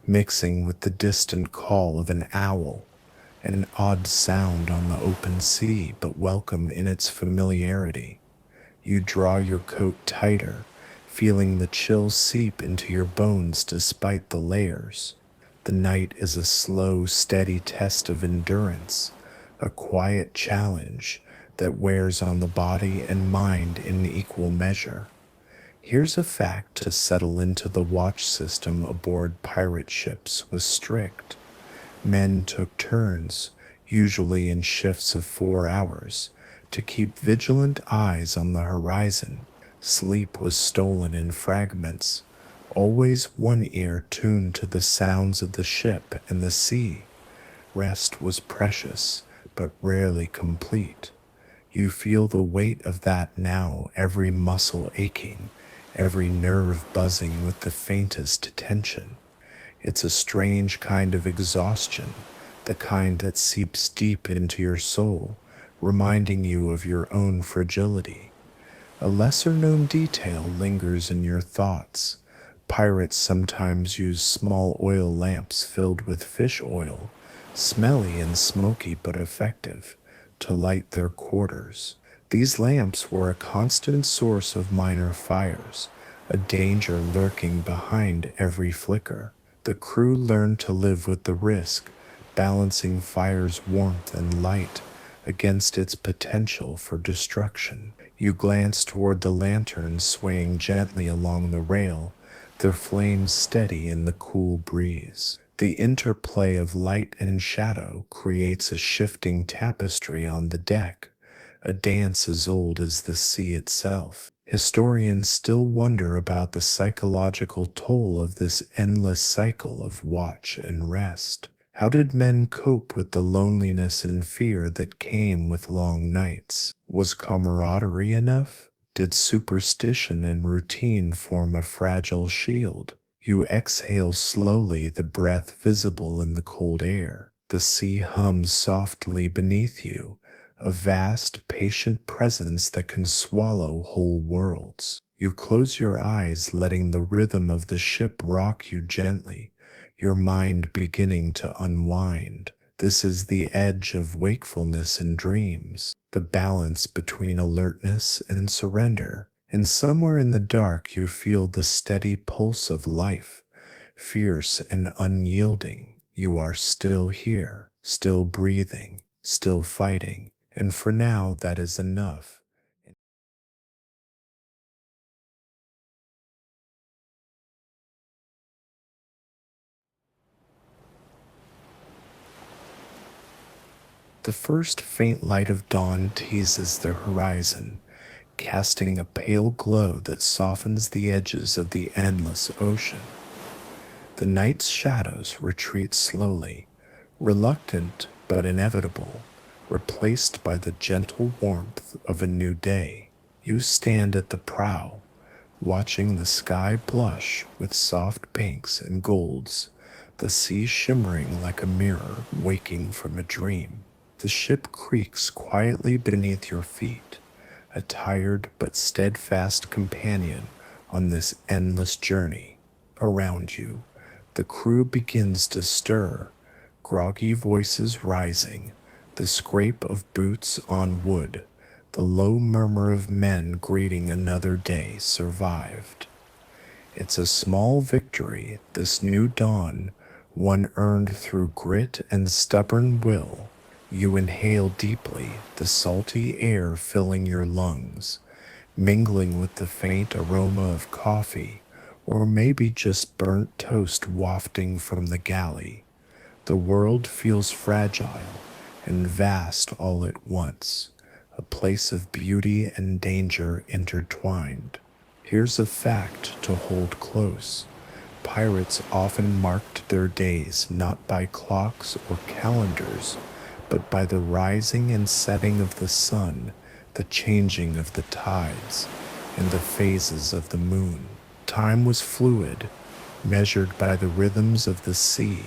mixing with the distant call of an owl, an odd sound on the open sea but welcome in its familiarity. You draw your coat tighter, feeling the chill seep into your bones despite the layers. The night is a slow, steady test of endurance, a quiet challenge that wears on the body and mind in equal measure. Here's a fact to settle into: the watch system aboard pirate ships was strict. Men took turns, usually in shifts of 4 hours, to keep vigilant eyes on the horizon. Sleep was stolen in fragments, always one ear tuned to the sounds of the ship and the sea. Rest was precious, but rarely complete. You feel the weight of that now, every muscle aching, every nerve buzzing with the faintest tension. It's a strange kind of exhaustion, the kind that seeps deep into your soul, reminding you of your own fragility. A lesser-known detail lingers in your thoughts. Pirates sometimes use small oil lamps filled with fish oil, smelly and smoky but effective, to light their quarters. These lamps were a constant source of minor fires, a danger lurking behind every flicker. The crew learned to live with the risk, balancing fire's warmth and light against its potential for destruction. You glance toward the lanterns swaying gently along the rail, their flames steady in the cool breeze. The interplay of light and shadow creates a shifting tapestry on the deck, a dance as old as the sea itself. Historians still wonder about the psychological toll of this endless cycle of watch and rest. How did men cope with the loneliness and fear that came with long nights? Was camaraderie enough? Did superstition and routine form a fragile shield? You exhale slowly, the breath visible in the cold air. The sea hums softly beneath you, a vast, patient presence that can swallow whole worlds. You close your eyes, letting the rhythm of the ship rock you gently, your mind beginning to unwind. This is the edge of wakefulness and dreams, the balance between alertness and surrender. And somewhere in the dark you feel the steady pulse of life, fierce and unyielding. You are still here, still breathing, still fighting. And for now, that is enough. The first faint light of dawn teases the horizon, casting a pale glow that softens the edges of the endless ocean. The night's shadows retreat slowly, reluctant but inevitable, replaced by the gentle warmth of a new day. You stand at the prow, watching the sky blush with soft pinks and golds, the sea shimmering like a mirror waking from a dream. The ship creaks quietly beneath your feet, a tired but steadfast companion on this endless journey. Around you, the crew begins to stir, groggy voices rising, the scrape of boots on wood, the low murmur of men greeting another day survived. It's a small victory, this new dawn, one earned through grit and stubborn will. You inhale deeply, the salty air filling your lungs, mingling with the faint aroma of coffee, or maybe just burnt toast wafting from the galley. The world feels fragile and vast all at once, a place of beauty and danger intertwined. Here's a fact to hold close. Pirates often marked their days not by clocks or calendars, but by the rising and setting of the sun, the changing of the tides, and the phases of the moon. Time was fluid, measured by the rhythms of the sea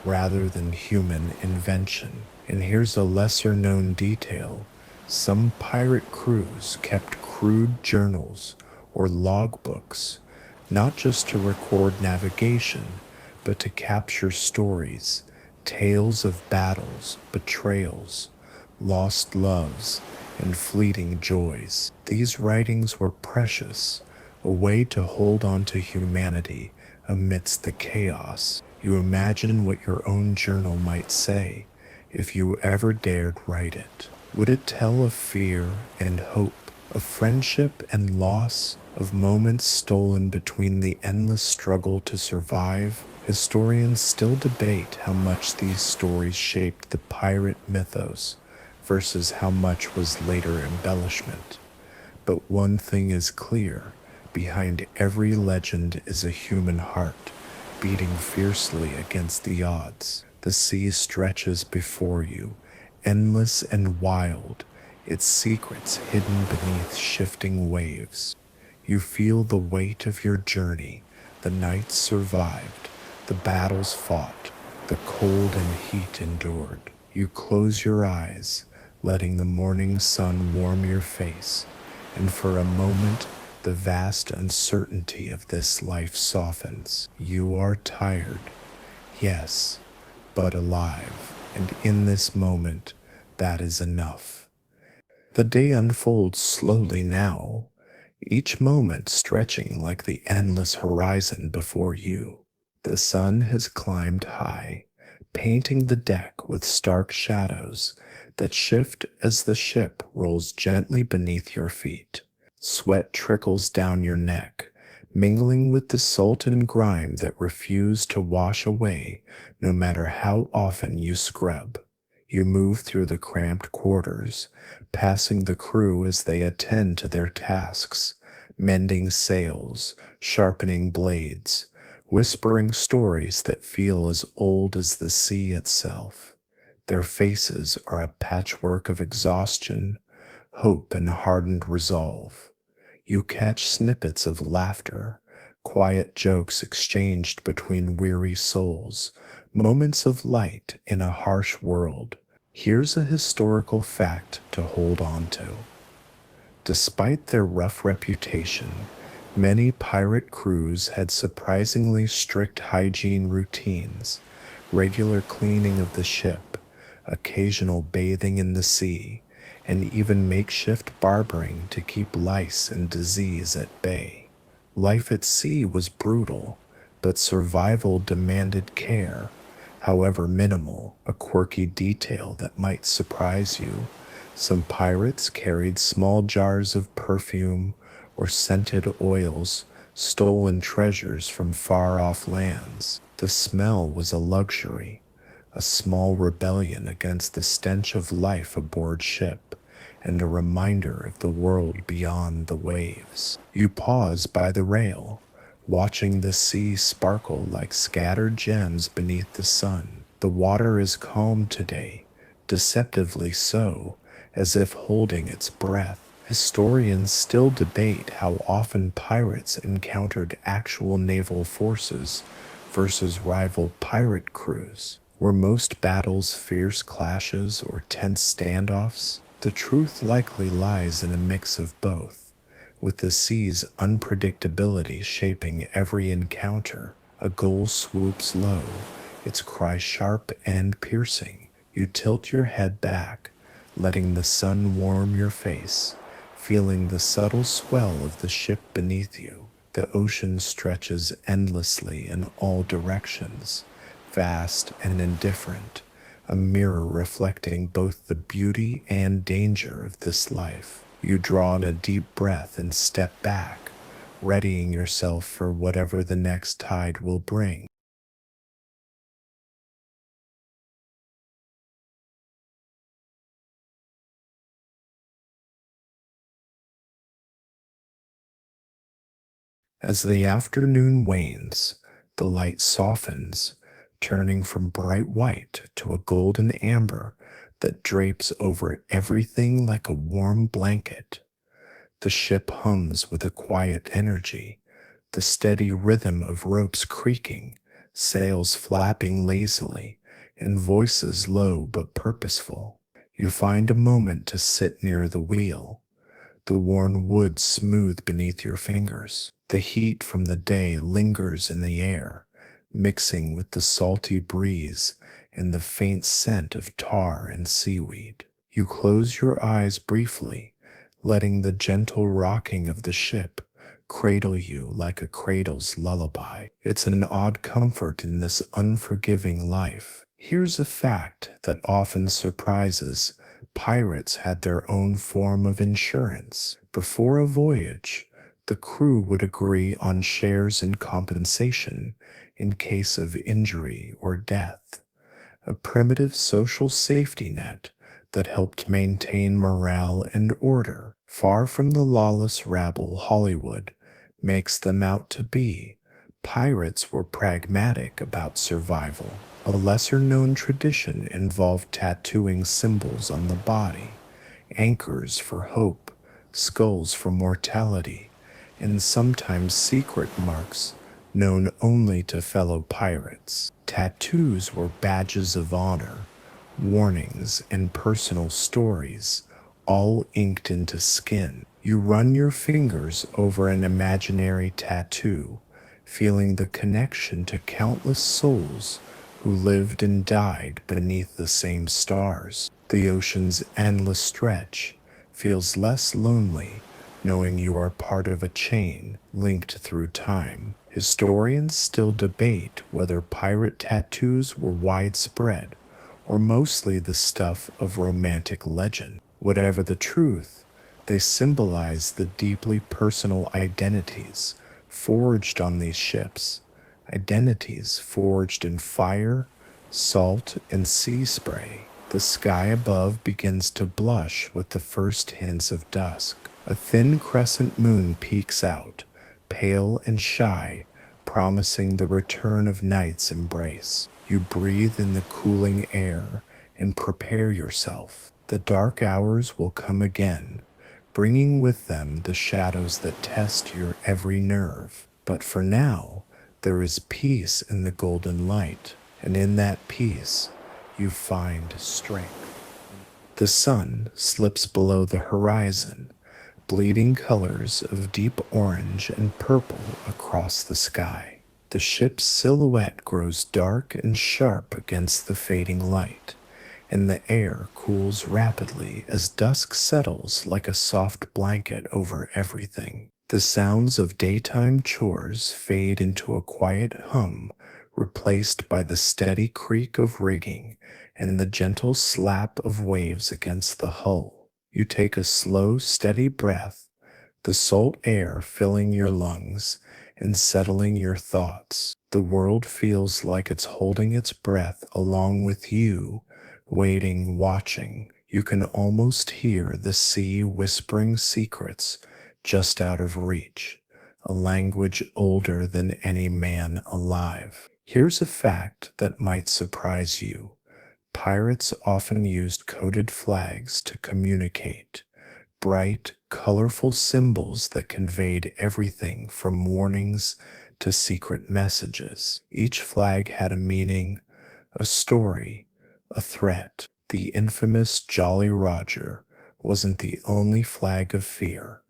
rather than human invention. And here's a lesser known detail. Some pirate crews kept crude journals or logbooks, not just to record navigation, but to capture stories, tales of battles, betrayals, lost loves, and fleeting joys. These writings were precious, a way to hold on to humanity amidst the chaos. You imagine what your own journal might say if you ever dared write it. Would it tell of fear and hope, of friendship and loss, of moments stolen between the endless struggle to survive? Historians still debate how much these stories shaped the pirate mythos versus how much was later embellishment. But one thing is clear: behind every legend is a human heart, beating fiercely against the odds. The sea stretches before you, endless and wild, its secrets hidden beneath shifting waves. You feel the weight of your journey, the nights survived, the battles fought, the cold and heat endured. You close your eyes, letting the morning sun warm your face, and for a moment the vast uncertainty of this life softens. You are tired, yes, but alive, and in this moment, that is enough. The day unfolds slowly now, each moment stretching like the endless horizon before you. The sun has climbed high, painting the deck with stark shadows that shift as the ship rolls gently beneath your feet. Sweat trickles down your neck, mingling with the salt and grime that refuse to wash away no matter how often you scrub. You move through the cramped quarters, passing the crew as they attend to their tasks, mending sails, sharpening blades, whispering stories that feel as old as the sea itself. Their faces are a patchwork of exhaustion, hope, and hardened resolve. You catch snippets of laughter, quiet jokes exchanged between weary souls, moments of light in a harsh world. Here's a historical fact to hold on to. Despite their rough reputation, many pirate crews had surprisingly strict hygiene routines, regular cleaning of the ship, occasional bathing in the sea, and even makeshift barbering to keep lice and disease at bay. Life at sea was brutal, but survival demanded care, however minimal. A quirky detail that might surprise you: some pirates carried small jars of perfume or scented oils, stolen treasures from far-off lands. The smell was a luxury, a small rebellion against the stench of life aboard ship, and a reminder of the world beyond the waves. You pause by the rail, watching the sea sparkle like scattered gems beneath the sun. The water is calm today, deceptively so, as if holding its breath. Historians still debate how often pirates encountered actual naval forces versus rival pirate crews. Were most battles fierce clashes or tense standoffs? The truth likely lies in a mix of both, with the sea's unpredictability shaping every encounter. A gull swoops low, its cry sharp and piercing. You tilt your head back, letting the sun warm your face, feeling the subtle swell of the ship beneath you. The ocean stretches endlessly in all directions, vast and indifferent, a mirror reflecting both the beauty and danger of this life. You draw in a deep breath and step back, readying yourself for whatever the next tide will bring. As the afternoon wanes, the light softens, turning from bright white to a golden amber that drapes over everything like a warm blanket. The ship hums with a quiet energy, the steady rhythm of ropes creaking, sails flapping lazily, and voices low but purposeful. You find a moment to sit near the wheel, the worn wood smooth beneath your fingers. The heat from the day lingers in the air, mixing with the salty breeze and the faint scent of tar and seaweed. You close your eyes briefly, letting the gentle rocking of the ship cradle you like a cradle's lullaby. It's an odd comfort in this unforgiving life. Here's a fact that often surprises. Pirates had their own form of insurance. Before a voyage, the crew would agree on shares and compensation in case of injury or death, a primitive social safety net that helped maintain morale and order. Far from the lawless rabble Hollywood makes them out to be, pirates were pragmatic about survival. A lesser-known tradition involved tattooing symbols on the body, anchors for hope, skulls for mortality, and sometimes secret marks known only to fellow pirates. Tattoos were badges of honor, warnings, and personal stories, all inked into skin. You run your fingers over an imaginary tattoo, feeling the connection to countless souls who lived and died beneath the same stars. The ocean's endless stretch feels less lonely knowing you are part of a chain linked through time. Historians still debate whether pirate tattoos were widespread or mostly the stuff of romantic legend. Whatever the truth, they symbolize the deeply personal identities forged on these ships, identities forged in fire, salt, and sea spray. The sky above begins to blush with the first hints of dusk. A thin crescent moon peeks out, pale and shy, promising the return of night's embrace. You breathe in the cooling air and prepare yourself. The dark hours will come again, bringing with them the shadows that test your every nerve. But for now, there is peace in the golden light, and in that peace, you find strength. The sun slips below the horizon, bleeding colors of deep orange and purple across the sky. The ship's silhouette grows dark and sharp against the fading light, and the air cools rapidly as dusk settles like a soft blanket over everything. The sounds of daytime chores fade into a quiet hum, replaced by the steady creak of rigging and the gentle slap of waves against the hull. You take a slow, steady breath, the salt air filling your lungs and settling your thoughts. The world feels like it's holding its breath along with you, waiting, watching. You can almost hear the sea whispering secrets just out of reach, a language older than any man alive. Here's a fact that might surprise you. Pirates often used coded flags to communicate, bright, colorful symbols that conveyed everything from warnings to secret messages. Each flag had a meaning, a story, a threat. The infamous Jolly Roger wasn't the only flag of fear.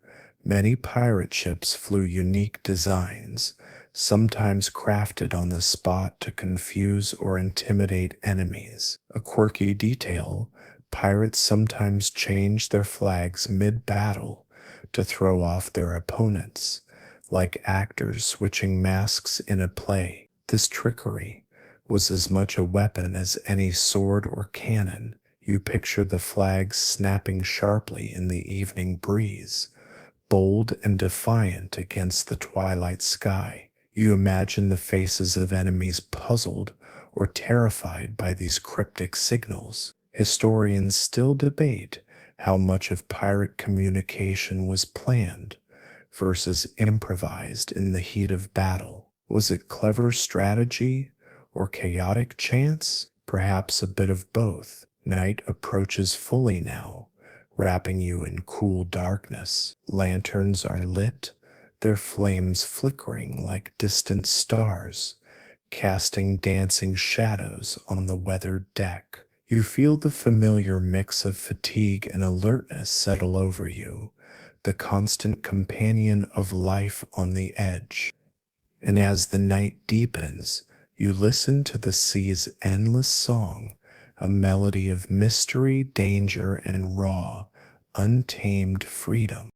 Many pirate ships flew unique designs, sometimes crafted on the spot to confuse or intimidate enemies. A quirky detail, pirates sometimes changed their flags mid-battle to throw off their opponents, like actors switching masks in a play. This trickery was as much a weapon as any sword or cannon. You picture the flags snapping sharply in the evening breeze, bold and defiant against the twilight sky. You imagine the faces of enemies puzzled or terrified by these cryptic signals. Historians still debate how much of pirate communication was planned versus improvised in the heat of battle. Was it clever strategy or chaotic chance? Perhaps a bit of both. Night approaches fully now, wrapping you in cool darkness. Lanterns are lit, their flames flickering like distant stars, casting dancing shadows on the weathered deck. You feel the familiar mix of fatigue and alertness settle over you, the constant companion of life on the edge. And as the night deepens, you listen to the sea's endless song, a melody of mystery, danger, and raw, untamed freedom.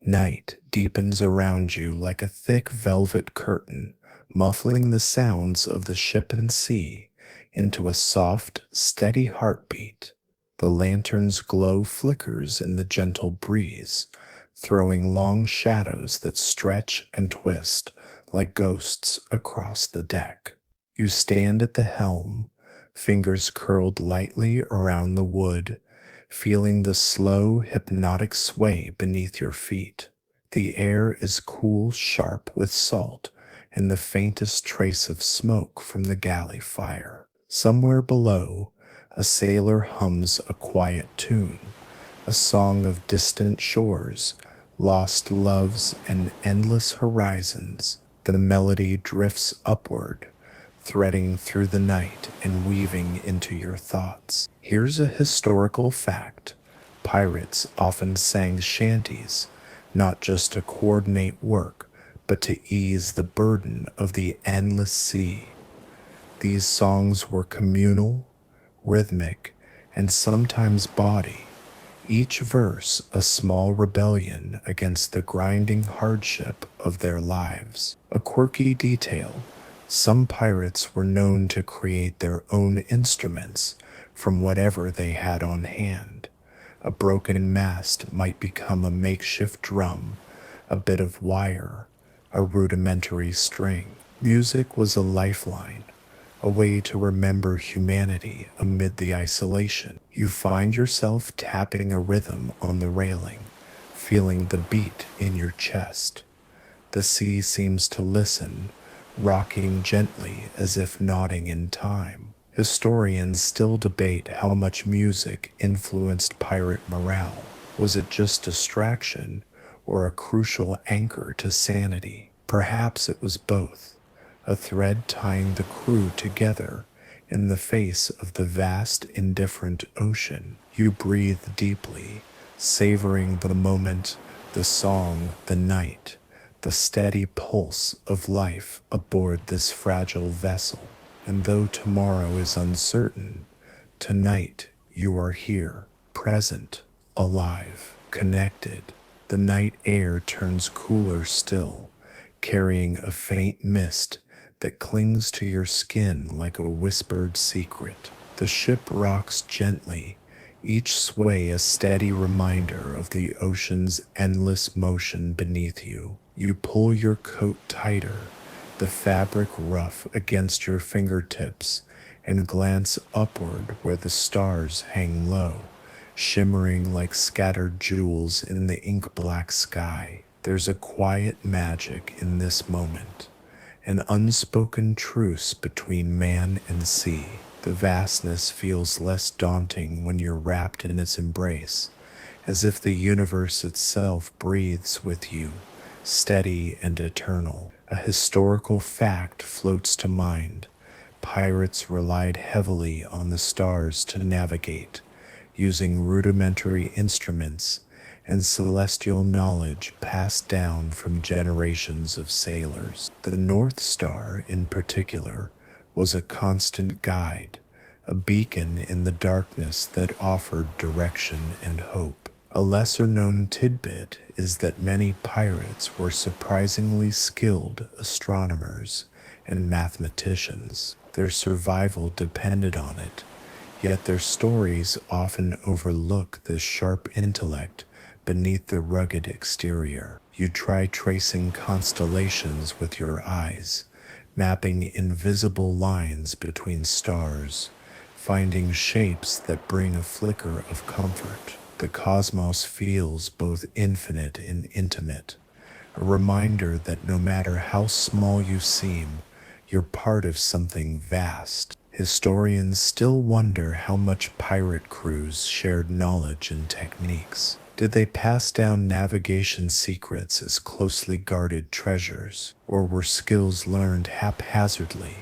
Night deepens around you like a thick velvet curtain, muffling the sounds of the ship and sea into a soft, steady heartbeat. The lantern's glow flickers in the gentle breeze, throwing long shadows that stretch and twist like ghosts across the deck. You stand at the helm, fingers curled lightly around the wood, feeling the slow, hypnotic sway beneath your feet. The air is cool, sharp with salt, and the faintest trace of smoke from the galley fire. Somewhere below, a sailor hums a quiet tune, a song of distant shores, lost loves, and endless horizons. The melody drifts upward, threading through the night and weaving into your thoughts. Here's a historical fact: pirates often sang shanties, not just to coordinate work, but to ease the burden of the endless sea. These songs were communal, rhythmic, and sometimes bawdy, each verse a small rebellion against the grinding hardship of their lives. A quirky detail: some pirates were known to create their own instruments from whatever they had on hand. A broken mast might become a makeshift drum, a bit of wire, a rudimentary string. Music was a lifeline, a way to remember humanity amid the isolation. You find yourself tapping a rhythm on the railing, feeling the beat in your chest. The sea seems to listen, rocking gently as if nodding in time. Historians still debate how much music influenced pirate morale. Was it just distraction or a crucial anchor to sanity? Perhaps it was both, a thread tying the crew together in the face of the vast, indifferent ocean. You breathe deeply, savoring the moment, the song, the night, the steady pulse of life aboard this fragile vessel. And though tomorrow is uncertain, tonight you are here, present, alive, connected. The night air turns cooler still, carrying a faint mist that clings to your skin like a whispered secret. The ship rocks gently, each sway a steady reminder of the ocean's endless motion beneath you. You pull your coat tighter, the fabric rough against your fingertips, and glance upward where the stars hang low, shimmering like scattered jewels in the ink-black sky. There's a quiet magic in this moment, an unspoken truce between man and sea. The vastness feels less daunting when you're wrapped in its embrace, as if the universe itself breathes with you, steady and eternal. A historical fact floats to mind. Pirates relied heavily on the stars to navigate, using rudimentary instruments and celestial knowledge passed down from generations of sailors. The North Star, in particular, was a constant guide, a beacon in the darkness that offered direction and hope. A lesser-known tidbit is that many pirates were surprisingly skilled astronomers and mathematicians. Their survival depended on it, yet their stories often overlook this sharp intellect beneath the rugged exterior. You try tracing constellations with your eyes, mapping invisible lines between stars, finding shapes that bring a flicker of comfort. the cosmos feels both infinite and intimate, a reminder that no matter how small you seem, you're part of something vast. Historians still wonder how much pirate crews shared knowledge and techniques. Did they pass down navigation secrets as closely guarded treasures, or were skills learned haphazardly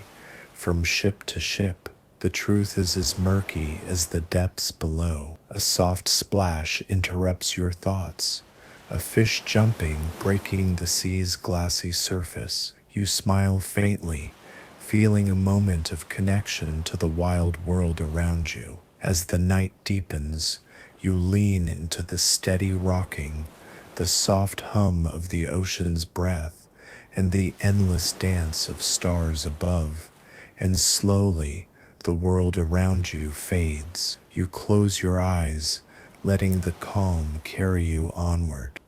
from ship to ship? The truth is as murky as the depths below. A soft splash interrupts your thoughts. A fish jumping, breaking the sea's glassy surface. You smile faintly, feeling a moment of connection to the wild world around you. As the night deepens, you lean into the steady rocking, the soft hum of the ocean's breath, and the endless dance of stars above. And slowly, the world around you fades. You close your eyes, letting the calm carry you onward.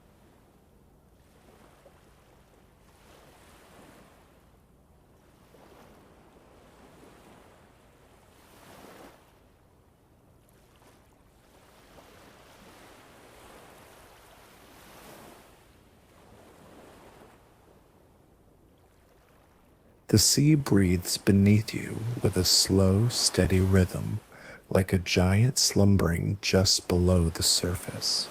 The sea breathes beneath you with a slow, steady rhythm, like a giant slumbering just below the surface.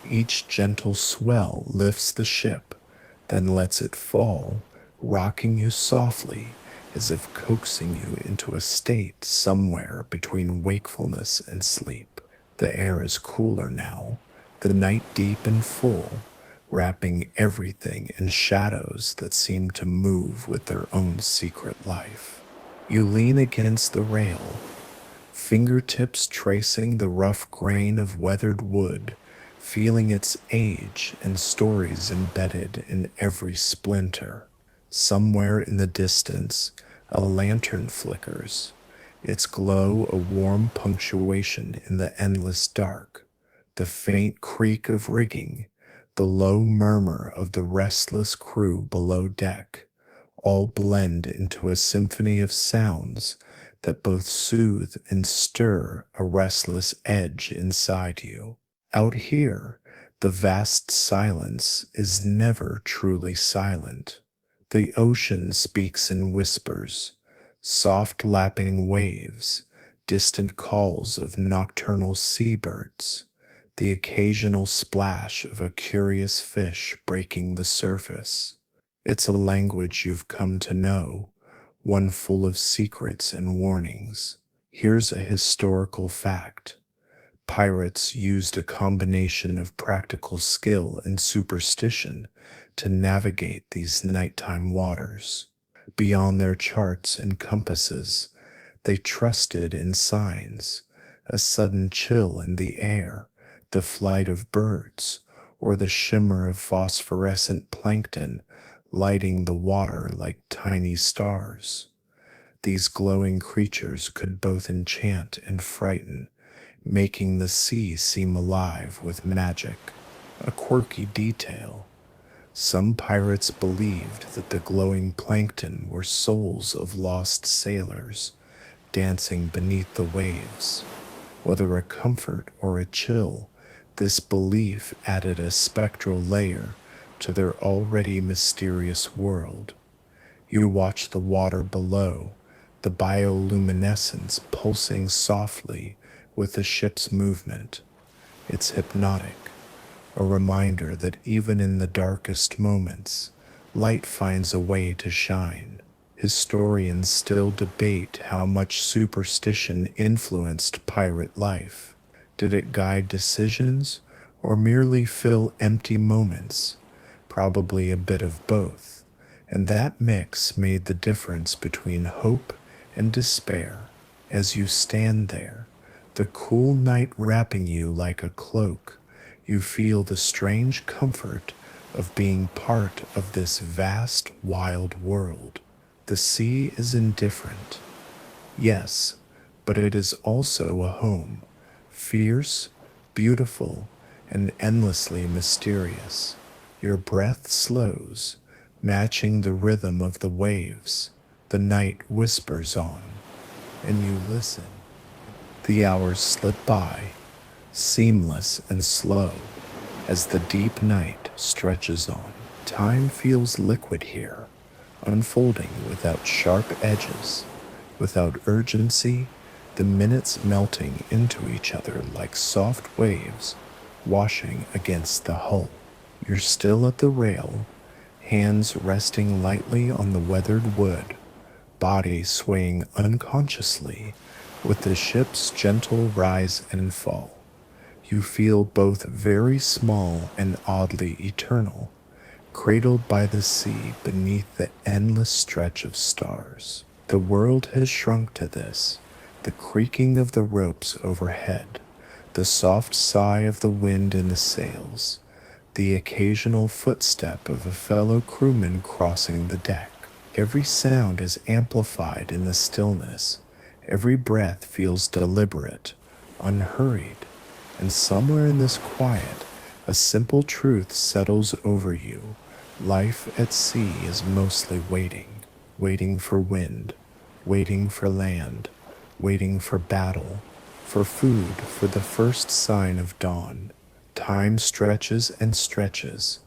Each gentle swell lifts the ship, then lets it fall, rocking you softly as if coaxing you into a state somewhere between wakefulness and sleep. The air is cooler now, the night deep and full, wrapping everything in shadows that seem to move with their own secret life. You lean against the rail, fingertips tracing the rough grain of weathered wood, feeling its age and stories embedded in every splinter. Somewhere in the distance, a lantern flickers, its glow a warm punctuation in the endless dark. The faint creak of rigging, the low murmur of the restless crew below deck, all blend into a symphony of sounds that both soothe and stir a restless edge inside you. Out here, the vast silence is never truly silent. The ocean speaks in whispers, soft lapping waves, distant calls of nocturnal seabirds, the occasional splash of a curious fish breaking the surface. It's a language you've come to know, one full of secrets and warnings. Here's a historical fact. Pirates used a combination of practical skill and superstition to navigate these nighttime waters. Beyond their charts and compasses, they trusted in signs, a sudden chill in the air, the flight of birds, or the shimmer of phosphorescent plankton lighting the water like tiny stars. These glowing creatures could both enchant and frighten, making the sea seem alive with magic. A quirky detail. Some pirates believed that the glowing plankton were souls of lost sailors dancing beneath the waves. Whether a comfort or a chill, this belief added a spectral layer to their already mysterious world. You watch the water below, the bioluminescence pulsing softly with the ship's movement. It's hypnotic, a reminder that even in the darkest moments, light finds a way to shine. Historians still debate how much superstition influenced pirate life. Did it guide decisions or merely fill empty moments? Probably a bit of both. And that mix made the difference between hope and despair. As you stand there, the cool night wrapping you like a cloak, you feel the strange comfort of being part of this vast, wild world. The sea is indifferent, yes, but it is also a home, fierce, beautiful, and endlessly mysterious. Your breath slows, matching the rhythm of the waves. The night whispers on, and you listen. The hours slip by, seamless and slow as the deep night stretches on. Time feels liquid here, unfolding without sharp edges, without urgency, the minutes melting into each other like soft waves washing against the hull. You're still at the rail, hands resting lightly on the weathered wood, body swaying unconsciously with the ship's gentle rise and fall. You feel both very small and oddly eternal, cradled by the sea beneath the endless stretch of stars. The world has shrunk to this, the creaking of the ropes overhead, the soft sigh of the wind in the sails, the occasional footstep of a fellow crewman crossing the deck. Every sound is amplified in the stillness. Every breath feels deliberate, unhurried, and somewhere in this quiet, a simple truth settles over you. Life at sea is mostly waiting, waiting for wind, waiting for land, waiting for battle, for food, for the first sign of dawn. Time stretches and stretches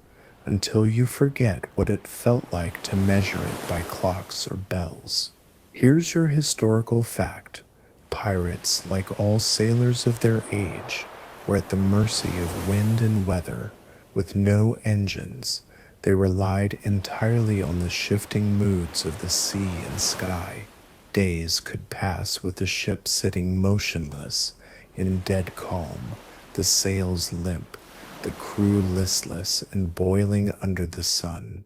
until you forget what it felt like to measure it by clocks or bells. Here's your historical fact. Pirates, like all sailors of their age, were at the mercy of wind and weather. With no engines, they relied entirely on the shifting moods of the sea and sky. Days could pass with the ship sitting motionless in dead calm, the sails limp, the crew listless and boiling under the sun.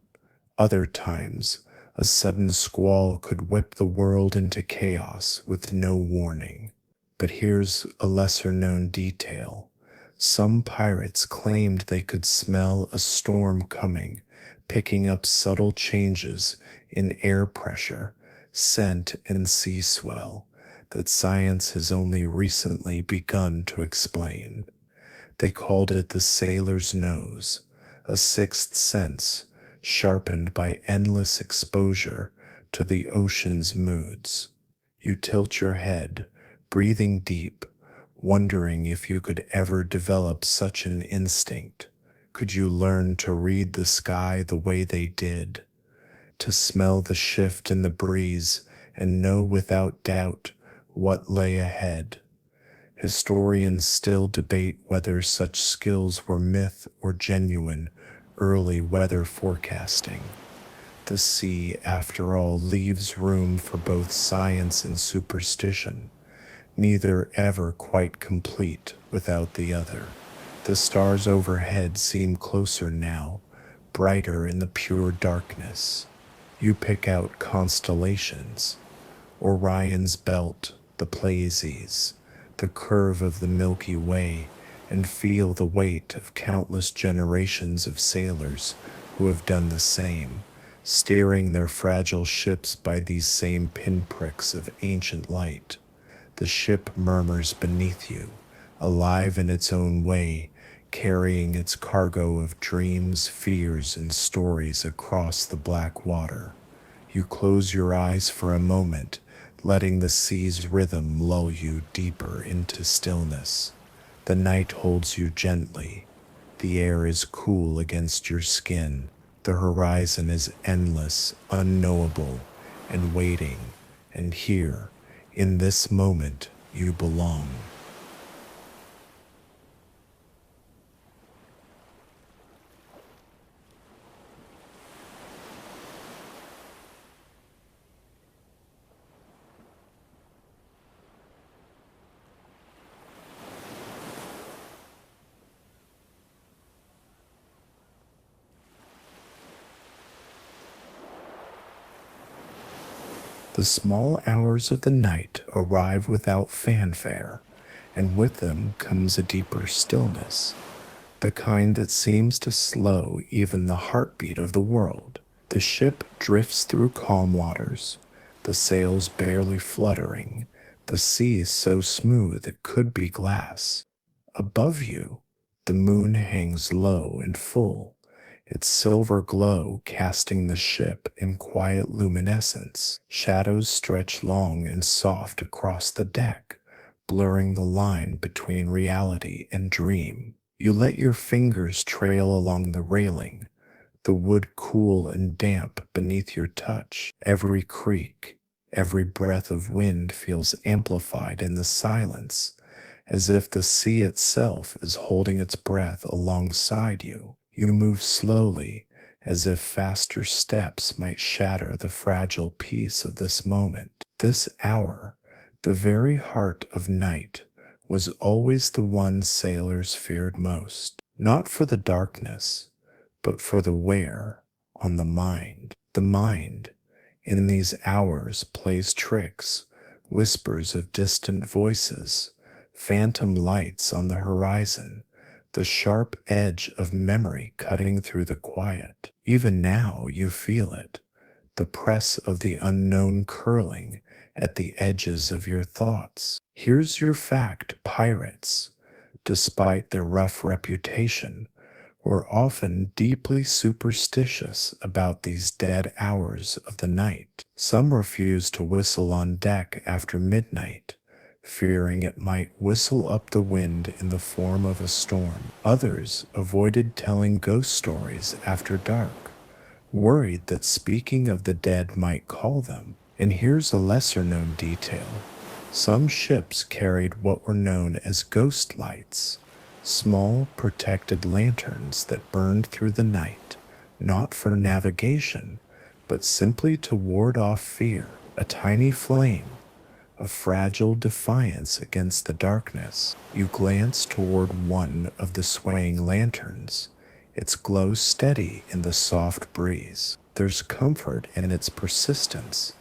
Other times, a sudden squall could whip the world into chaos with no warning. But here's a lesser known detail. Some pirates claimed they could smell a storm coming, picking up subtle changes in air pressure, scent, and sea swell that science has only recently begun to explain. They called it the sailor's nose, a sixth sense sharpened by endless exposure to the ocean's moods. You tilt your head, breathing deep, wondering if you could ever develop such an instinct. Could you learn to read the sky the way they did, to smell the shift in the breeze and know without doubt what lay ahead? Historians still debate whether such skills were myth or genuine early weather forecasting. The sea, after all, leaves room for both science and superstition, neither ever quite complete without the other. The stars overhead seem closer now, brighter in the pure darkness. You pick out constellations, Orion's belt, the Pleiades, the curve of the Milky Way, and feel the weight of countless generations of sailors who have done the same, steering their fragile ships by these same pinpricks of ancient light. The ship murmurs beneath you, alive in its own way, carrying its cargo of dreams, fears, and stories across the black water. You close your eyes for a moment, letting the sea's rhythm lull you deeper into stillness. The night holds you gently. The air is cool against your skin. The horizon is endless, unknowable, and waiting. And here, in this moment, you belong. The small hours of the night arrive without fanfare, and with them comes a deeper stillness, the kind that seems to slow even the heartbeat of the world. The ship drifts through calm waters, the sails barely fluttering, the sea so smooth it could be glass. Above you, the moon hangs low and full, its silver glow casting the ship in quiet luminescence. Shadows stretch long and soft across the deck, blurring the line between reality and dream. You let your fingers trail along the railing, the wood cool and damp beneath your touch. Every creak, every breath of wind feels amplified in the silence, as if the sea itself is holding its breath alongside you. You move slowly, as if faster steps might shatter the fragile peace of this moment. This hour, the very heart of night, was always the one sailors feared most, not for the darkness, but for the wear on the mind. The mind, in these hours, plays tricks, whispers of distant voices, phantom lights on the horizon, the sharp edge of memory cutting through the quiet. Even now you feel it, the press of the unknown curling at the edges of your thoughts. Here's your fact: pirates, despite their rough reputation, were often deeply superstitious about these dead hours of the night. Some refused to whistle on deck after midnight, fearing it might whistle up the wind in the form of a storm. Others avoided telling ghost stories after dark, worried that speaking of the dead might call them. And here's a lesser known detail. Some ships carried what were known as ghost lights, small protected lanterns that burned through the night, not for navigation, but simply to ward off fear. A tiny flame, a fragile defiance against the darkness. You glance toward one of the swaying lanterns, its glow steady in the soft breeze. There's comfort in its persistence,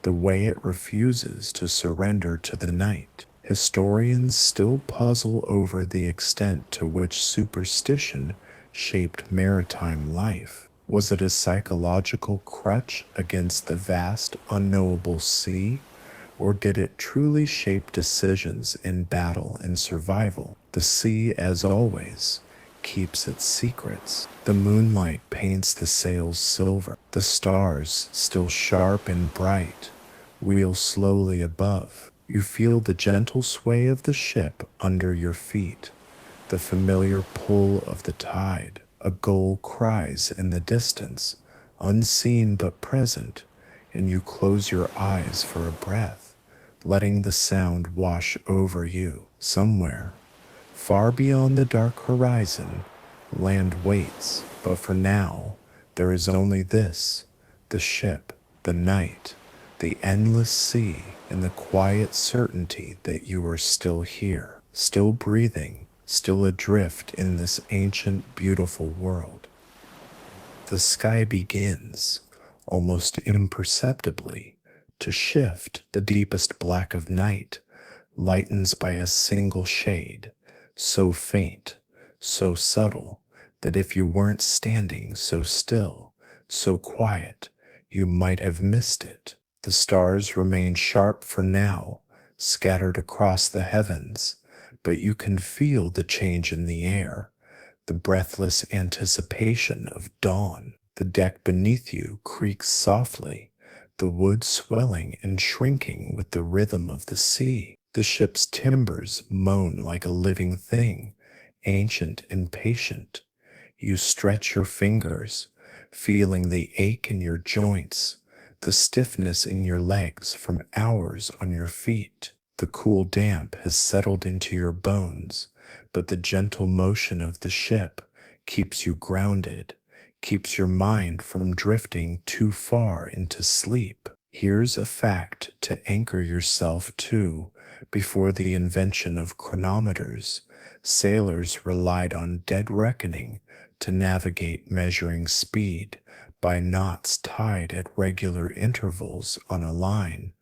the way it refuses to surrender to the night. Historians still puzzle over the extent to which superstition shaped maritime life. Was it a psychological crutch against the vast, unknowable sea, or did it truly shape decisions in battle and survival? The sea, as always, keeps its secrets. The moonlight paints the sails silver. The stars, still sharp and bright, wheel slowly above. You feel the gentle sway of the ship under your feet, the familiar pull of the tide. A gull cries in the distance, unseen but present, and you close your eyes for a breath, letting the sound wash over you. Somewhere, far beyond the dark horizon, land waits, but for now, there is only this: the ship, the night, the endless sea, and the quiet certainty that you are still here, still breathing, still adrift in this ancient, beautiful world. The sky begins, almost imperceptibly, to shift. The deepest black of night lightens by a single shade, so faint, so subtle, that if you weren't standing so still, so quiet, you might have missed it. The stars remain sharp for now, scattered across the heavens, but you can feel the change in the air, the breathless anticipation of dawn. The deck beneath you creaks softly, the wood swelling and shrinking with the rhythm of the sea. The ship's timbers moan like a living thing, ancient and patient. You stretch your fingers, feeling the ache in your joints, the stiffness in your legs from hours on your feet. The cool damp has settled into your bones, but the gentle motion of the ship keeps you grounded, keeps your mind from drifting too far into sleep. Here's a fact to anchor yourself to. Before the invention of chronometers, sailors relied on dead reckoning to navigate, measuring speed by knots tied at regular intervals on a line,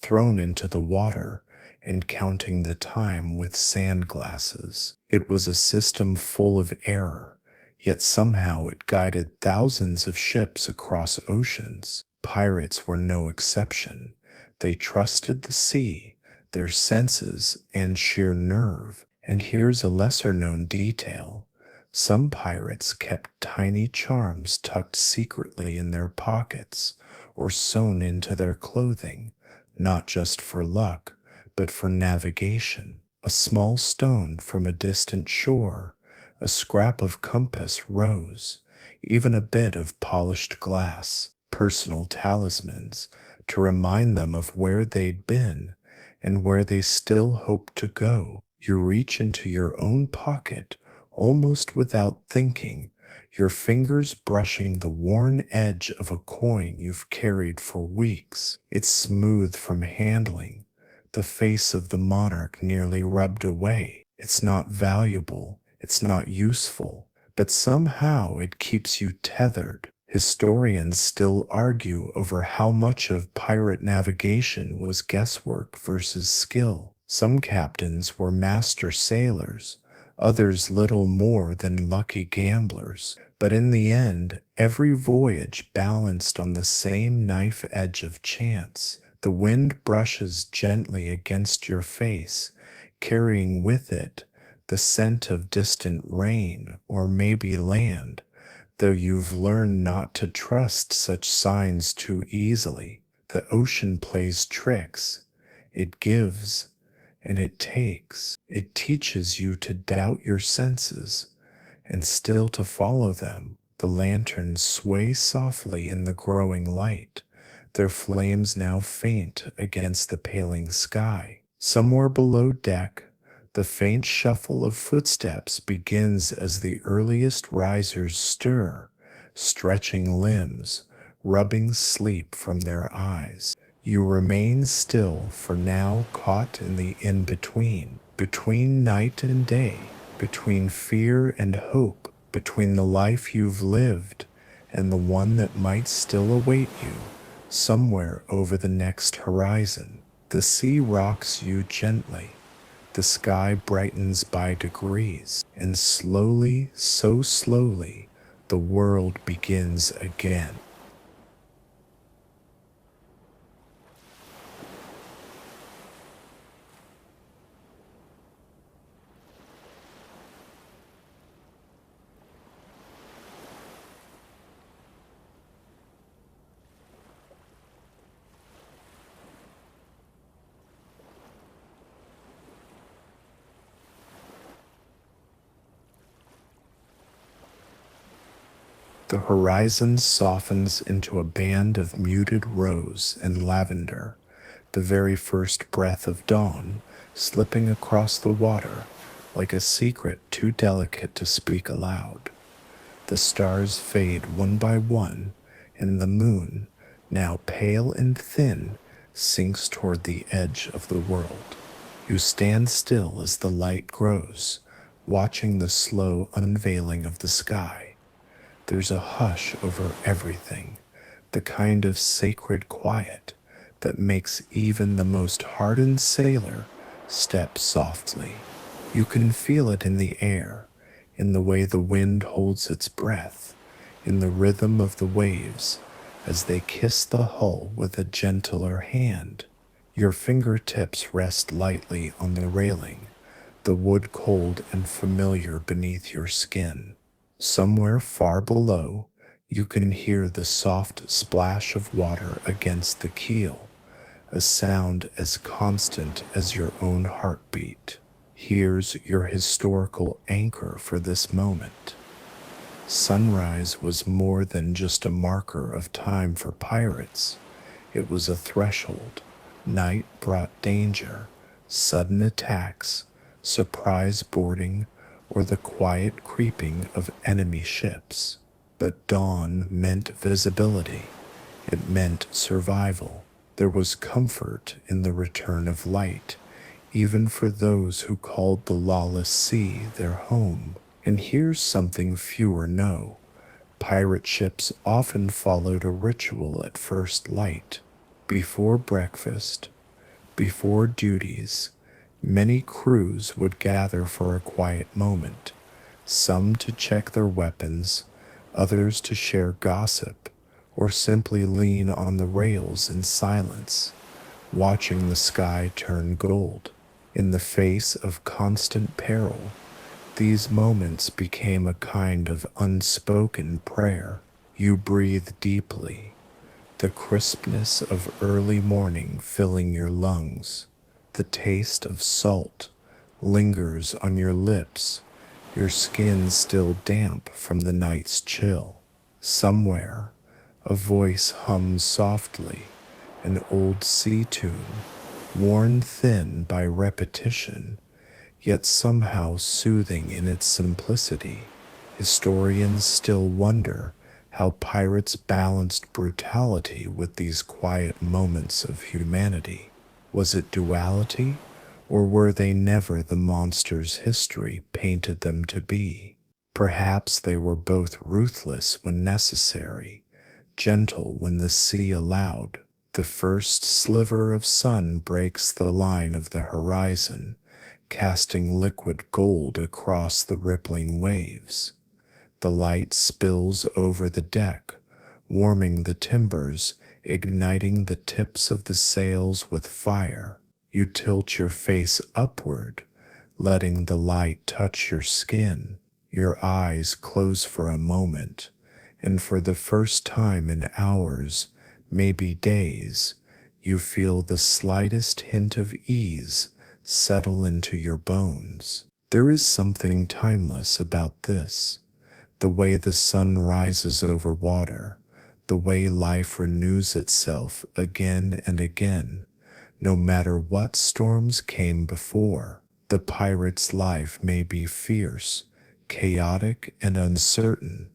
thrown into the water, and counting the time with sand glasses. It was a system full of error, yet somehow it guided thousands of ships across oceans. Pirates were no exception. They trusted the sea, their senses, and sheer nerve. And here's a lesser-known detail. Some pirates kept tiny charms tucked secretly in their pockets or sewn into their clothing, not just for luck, but for navigation. A small stone from a distant shore, a scrap of compass rose, even a bit of polished glass, personal talismans to remind them of where they'd been and where they still hoped to go. You reach into your own pocket almost without thinking, your fingers brushing the worn edge of a coin you've carried for weeks. It's smooth from handling, the face of the monarch nearly rubbed away. It's not valuable, it's not useful, but somehow it keeps you tethered. Historians still argue over how much of pirate navigation was guesswork versus skill. Some captains were master sailors, others little more than lucky gamblers. But in the end, every voyage balanced on the same knife edge of chance. The wind brushes gently against your face, carrying with it the scent of distant rain or maybe land, though you've learned not to trust such signs too easily. The ocean plays tricks. It gives and it takes. It teaches you to doubt your senses and still to follow them. The lanterns sway softly in the growing light, their flames now faint against the paling sky. Somewhere below deck, the faint shuffle of footsteps begins as the earliest risers stir, stretching limbs, rubbing sleep from their eyes. You remain still for now, caught in the in-between, between night and day, between fear and hope, between the life you've lived and the one that might still await you somewhere over the next horizon. The sea rocks you gently, the sky brightens by degrees, and slowly, so slowly, the world begins again. The horizon softens into a band of muted rose and lavender, the very first breath of dawn slipping across the water like a secret too delicate to speak aloud. The stars fade one by one, and the moon, now pale and thin, sinks toward the edge of the world. You stand still as the light grows, watching the slow unveiling of the sky. There's a hush over everything, the kind of sacred quiet that makes even the most hardened sailor step softly. You can feel it in the air, in the way the wind holds its breath, in the rhythm of the waves as they kiss the hull with a gentler hand. Your fingertips rest lightly on the railing, the wood cold and familiar beneath your skin. Somewhere far below, you can hear the soft splash of water against the keel, a sound as constant as your own heartbeat. Here's your historical anchor for this moment. Sunrise was more than just a marker of time for pirates. It was a threshold. Night brought danger, sudden attacks, surprise boarding, or the quiet creeping of enemy ships. But dawn meant visibility. It meant survival. There was comfort in the return of light, even for those who called the lawless sea their home. And here's something fewer know. Pirate ships often followed a ritual at first light. Before breakfast, before duties, many crews would gather for a quiet moment, some to check their weapons, others to share gossip, or simply lean on the rails in silence, watching the sky turn gold. In the face of constant peril, these moments became a kind of unspoken prayer. You breathe deeply, the crispness of early morning filling your lungs, The taste of salt lingers on your lips, your skin still damp from the night's chill. Somewhere, a voice hums softly, an old sea tune, worn thin by repetition, yet somehow soothing in its simplicity. Historians still wonder how pirates balanced brutality with these quiet moments of humanity. Was it duality, or were they never the monsters history painted them to be? Perhaps they were both ruthless when necessary, gentle when the sea allowed. The first sliver of sun breaks the line of the horizon, casting liquid gold across the rippling waves. The light spills over the deck, warming the timbers, igniting the tips of the sails with fire. You tilt your face upward, letting the light touch your skin. Your eyes close for a moment, and for the first time in hours, maybe days, you feel the slightest hint of ease settle into your bones. There is something timeless about this. The way the sun rises over water, the way life renews itself again and again, no matter what storms came before. The pirate's life may be fierce, chaotic, and uncertain,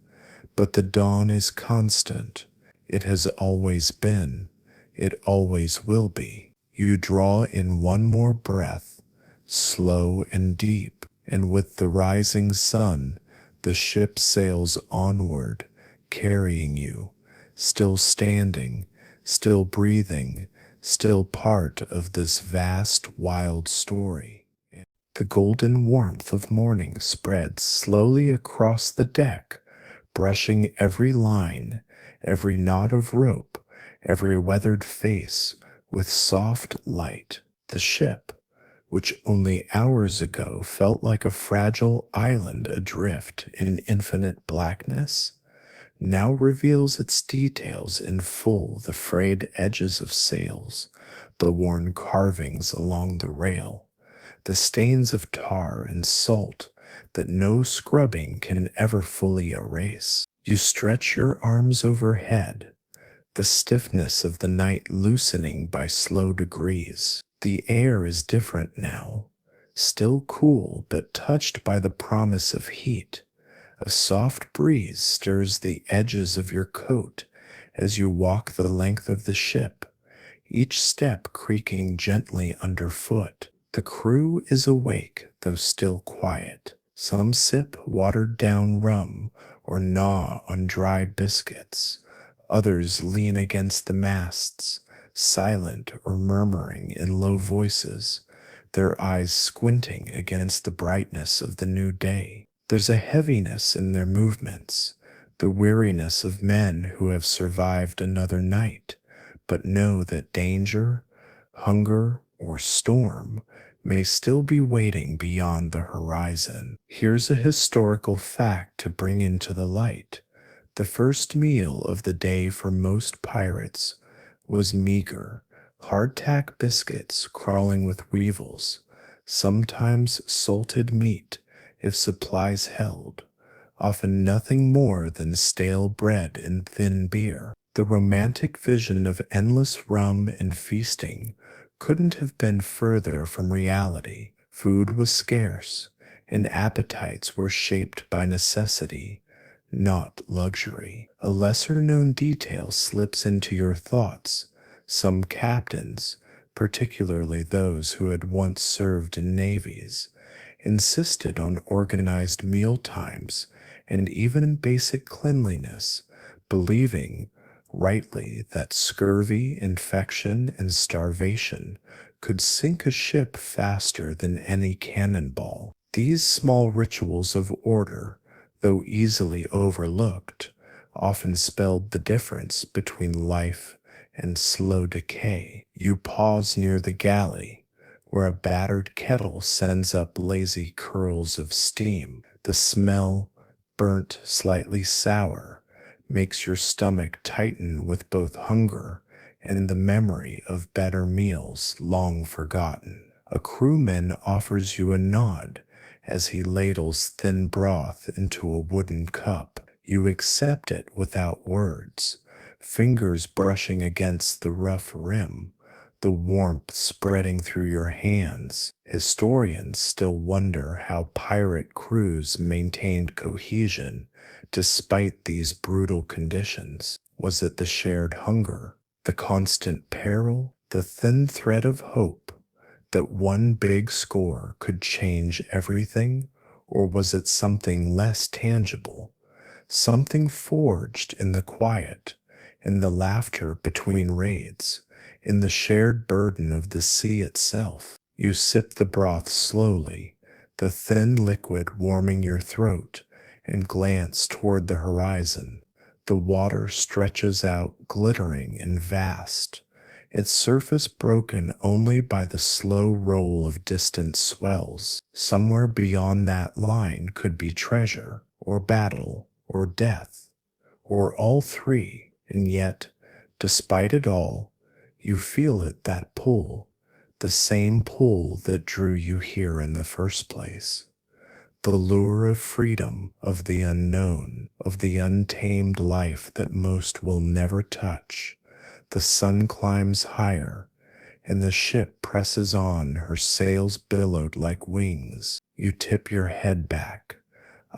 but the dawn is constant. It has always been. It always will be. You draw in one more breath, slow and deep, and with the rising sun, the ship sails onward, carrying you, still standing, still breathing, still part of this vast, wild story. The golden warmth of morning spreads slowly across the deck, brushing every line, every knot of rope, every weathered face with soft light. The ship, which only hours ago felt like a fragile island adrift in infinite blackness, now reveals its details in full: the frayed edges of sails, the worn carvings along the rail, the stains of tar and salt that no scrubbing can ever fully erase. You stretch your arms overhead, the stiffness of the night loosening by slow degrees. The air is different now, still cool but touched by the promise of heat. A soft breeze stirs the edges of your coat as you walk the length of the ship, each step creaking gently underfoot. The crew is awake, though still quiet. Some sip watered-down rum or gnaw on dry biscuits. Others lean against the masts, silent or murmuring in low voices, their eyes squinting against the brightness of the new day. There's a heaviness in their movements, the weariness of men who have survived another night, but know that danger, hunger, or storm may still be waiting beyond the horizon. Here's a historical fact to bring into the light. The first meal of the day for most pirates was meager, hardtack biscuits crawling with weevils, sometimes salted meat if supplies held, often nothing more than stale bread and thin beer. The romantic vision of endless rum and feasting couldn't have been further from reality. Food was scarce, and appetites were shaped by necessity, not luxury. A lesser-known detail slips into your thoughts. Some captains, particularly those who had once served in navies, insisted on organized meal times and even basic cleanliness, believing, rightly, that scurvy, infection, and starvation could sink a ship faster than any cannonball. These small rituals of order, though easily overlooked, often spelled the difference between life and slow decay. You pause near the galley, where a battered kettle sends up lazy curls of steam. The smell, burnt, slightly sour, makes your stomach tighten with both hunger and the memory of better meals long forgotten. A crewman offers you a nod as he ladles thin broth into a wooden cup. You accept it without words, fingers brushing against the rough rim, the warmth spreading through your hands. Historians still wonder how pirate crews maintained cohesion despite these brutal conditions. Was it the shared hunger, the constant peril, the thin thread of hope that one big score could change everything? Or was it something less tangible, something forged in the quiet, in the laughter between raids, in the shared burden of the sea itself? You sip the broth slowly, the thin liquid warming your throat, and glance toward the horizon. The water stretches out, glittering and vast, its surface broken only by the slow roll of distant swells. Somewhere beyond that line could be treasure, or battle, or death, or all three, and yet, despite it all, you feel it, that pull, the same pull that drew you here in the first place. The lure of freedom, of the unknown, of the untamed life that most will never touch. The sun climbs higher, and the ship presses on, her sails billowed like wings. You tip your head back,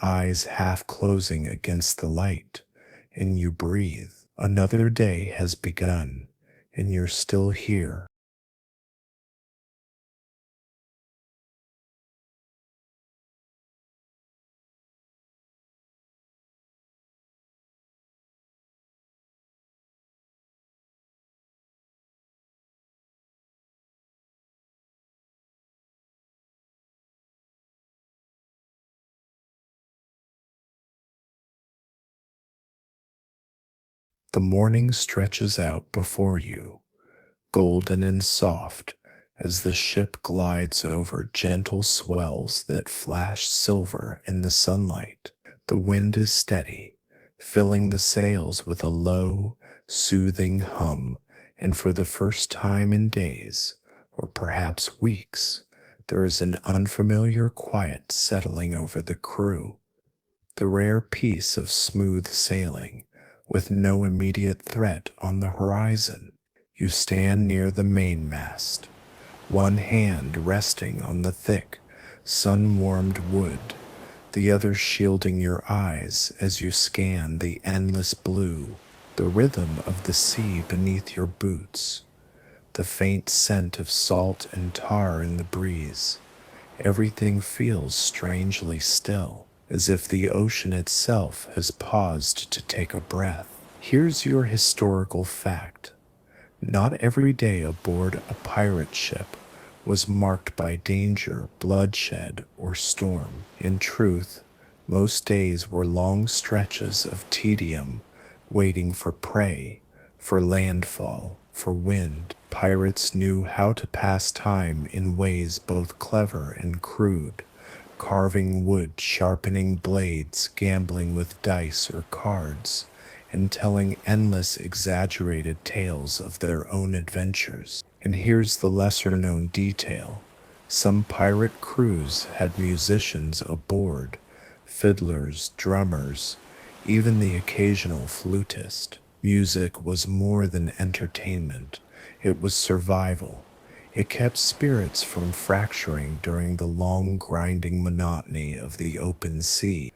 eyes half closing against the light, and you breathe. Another day has begun, and you're still here. The morning stretches out before you, golden and soft, as the ship glides over gentle swells that flash silver in the sunlight. The wind is steady, filling the sails with a low, soothing hum, and for the first time in days, or perhaps weeks, there is an unfamiliar quiet settling over the crew, the rare peace of smooth sailing, with no immediate threat on the horizon. You stand near the mainmast, one hand resting on the thick, sun-warmed wood, the other shielding your eyes as you scan the endless blue, the rhythm of the sea beneath your boots, the faint scent of salt and tar in the breeze. Everything feels strangely still, as if the ocean itself has paused to take a breath. Here's your historical fact. Not every day aboard a pirate ship was marked by danger, bloodshed, or storm. In truth, most days were long stretches of tedium, waiting for prey, for landfall, for wind. Pirates knew how to pass time in ways both clever and crude, carving wood, sharpening blades, gambling with dice or cards, and telling endless exaggerated tales of their own adventures. And here's the lesser known detail. Some pirate crews had musicians aboard, fiddlers, drummers, even the occasional flutist. Music was more than entertainment. It was survival. It kept spirits from fracturing during the long grinding monotony of the open sea.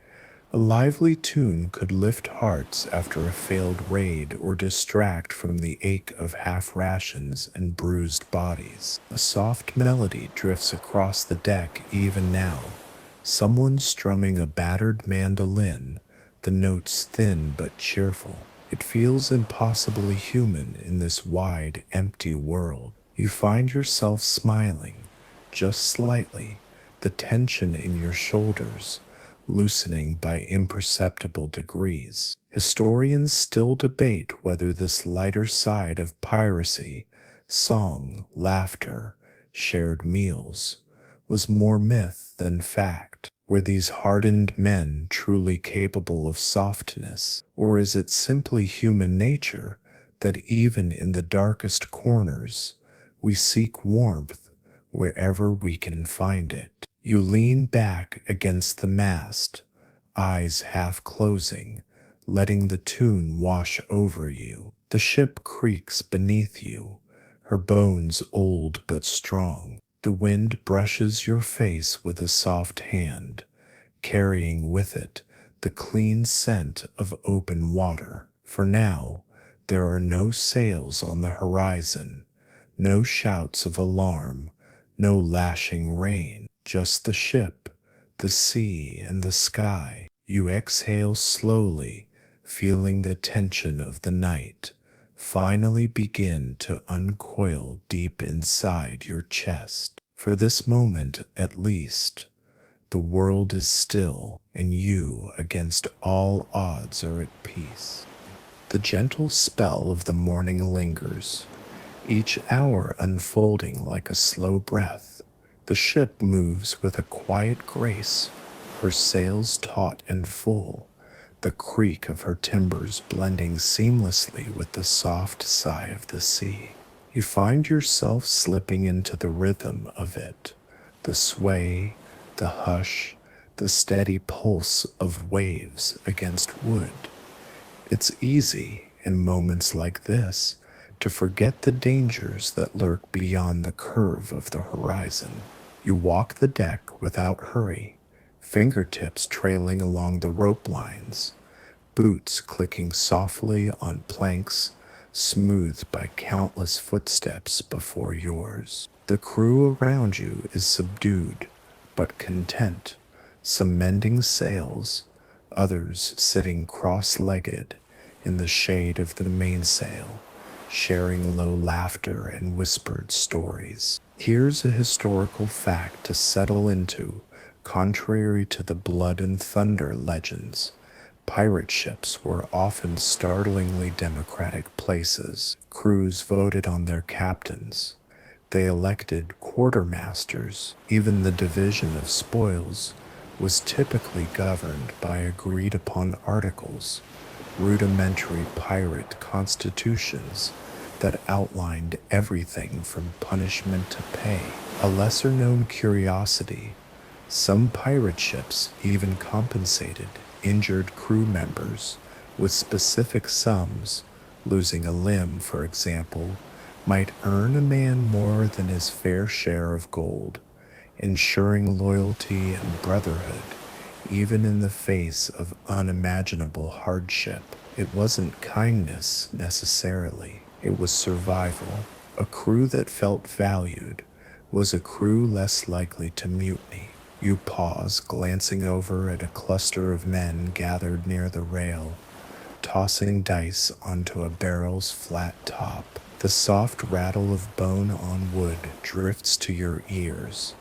A lively tune could lift hearts after a failed raid or distract from the ache of half rations and bruised bodies. A soft melody drifts across the deck even now, someone strumming a battered mandolin, the notes thin but cheerful. It feels impossibly human in this wide, empty world. You find yourself smiling, just slightly, the tension in your shoulders loosening by imperceptible degrees. Historians still debate whether this lighter side of piracy, song, laughter, shared meals, was more myth than fact. Were these hardened men truly capable of softness, or is it simply human nature that even in the darkest corners we seek warmth, wherever we can find it. You lean back against the mast, eyes half closing, letting the tune wash over you. The ship creaks beneath you, her bones old but strong. The wind brushes your face with a soft hand, carrying with it the clean scent of open water. For now, there are no sails on the horizon, no shouts of alarm, no lashing rain, just the ship, the sea, and the sky. You exhale slowly, feeling the tension of the night finally begin to uncoil deep inside your chest. For this moment, at least, the world is still, and you, against all odds, are at peace. The gentle spell of the morning lingers, each hour unfolding like a slow breath. The ship moves with a quiet grace, her sails taut and full, the creak of her timbers blending seamlessly with the soft sigh of the sea. You find yourself slipping into the rhythm of it, the sway, the hush, the steady pulse of waves against wood. It's easy, in moments like this, to forget the dangers that lurk beyond the curve of the horizon. You walk the deck without hurry, fingertips trailing along the rope lines, boots clicking softly on planks smoothed by countless footsteps before yours. The crew around you is subdued but content, some mending sails, others sitting cross-legged in the shade of the mainsail, sharing low laughter and whispered stories. Here's a historical fact to settle into. Contrary to the blood and thunder legends, pirate ships were often startlingly democratic places. Crews voted on their captains. They elected quartermasters. Even the division of spoils was typically governed by agreed upon articles, rudimentary pirate constitutions that outlined everything from punishment to pay. A lesser known curiosity, some pirate ships even compensated injured crew members with specific sums. Losing a limb, for example, might earn a man more than his fair share of gold, ensuring loyalty and brotherhood even in the face of unimaginable hardship. It wasn't kindness necessarily, it was survival. A crew that felt valued was a crew less likely to mutiny. You pause, glancing over at a cluster of men gathered near the rail, tossing dice onto a barrel's flat top. The soft rattle of bone on wood drifts to your ears,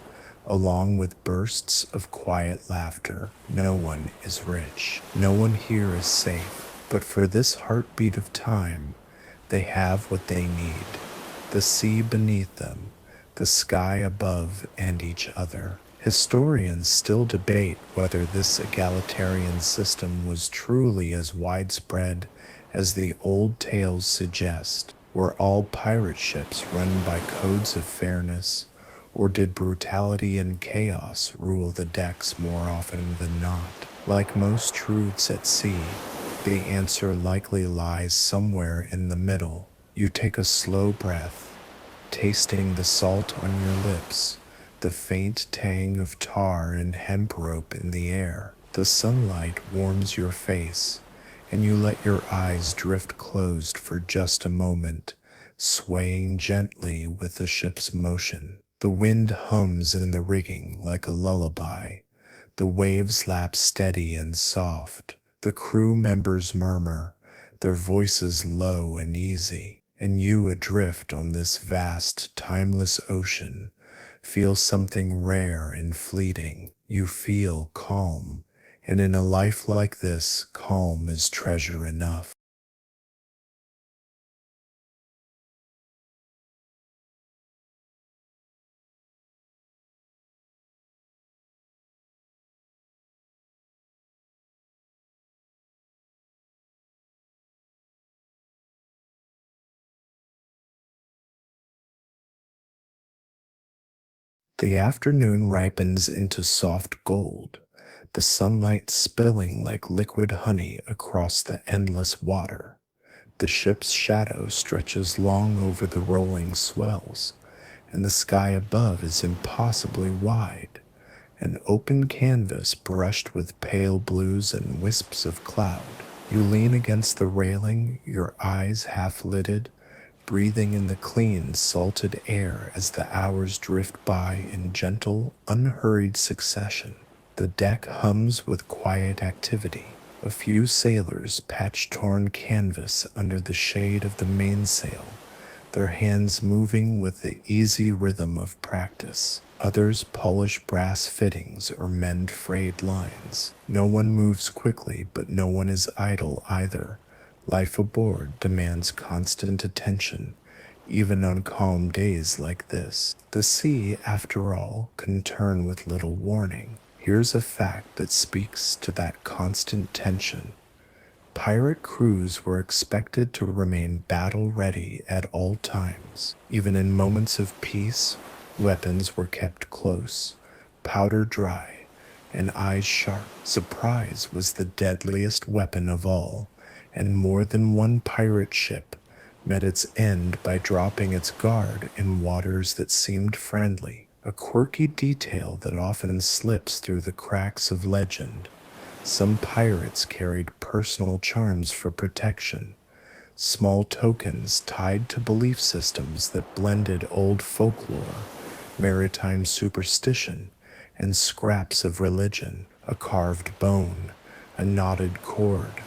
along with bursts of quiet laughter. No one is rich. No one here is safe. But for this heartbeat of time, they have what they need: the sea beneath them, the sky above, and each other. Historians still debate whether this egalitarian system was truly as widespread as the old tales suggest. Were all pirate ships run by codes of fairness, or did brutality and chaos rule the decks more often than not? Like most truths at sea, the answer likely lies somewhere in the middle. You take a slow breath, tasting the salt on your lips, the faint tang of tar and hemp rope in the air. The sunlight warms your face, and you let your eyes drift closed for just a moment, swaying gently with the ship's motion. The wind hums in the rigging like a lullaby. The waves lap steady and soft. The crew members murmur, their voices low and easy. And you, adrift on this vast, timeless ocean, feel something rare and fleeting. You feel calm, and in a life like this, calm is treasure enough. The afternoon ripens into soft gold, the sunlight spilling like liquid honey across the endless water. The ship's shadow stretches long over the rolling swells, and the sky above is impossibly wide, an open canvas brushed with pale blues and wisps of cloud. You lean against the railing, your eyes half lidded, breathing in the clean, salted air as the hours drift by in gentle, unhurried succession. The deck hums with quiet activity. A few sailors patch torn canvas under the shade of the mainsail, their hands moving with the easy rhythm of practice. Others polish brass fittings or mend frayed lines. No one moves quickly, but no one is idle either. Life aboard demands constant attention, even on calm days like this. The sea, after all, can turn with little warning. Here's a fact that speaks to that constant tension. Pirate crews were expected to remain battle-ready at all times. Even in moments of peace, weapons were kept close, powder dry, and eyes sharp. Surprise was the deadliest weapon of all, and more than one pirate ship met its end by dropping its guard in waters that seemed friendly, a quirky detail that often slips through the cracks of legend. Some pirates carried personal charms for protection, small tokens tied to belief systems that blended old folklore, maritime superstition, and scraps of religion. A carved bone, a knotted cord,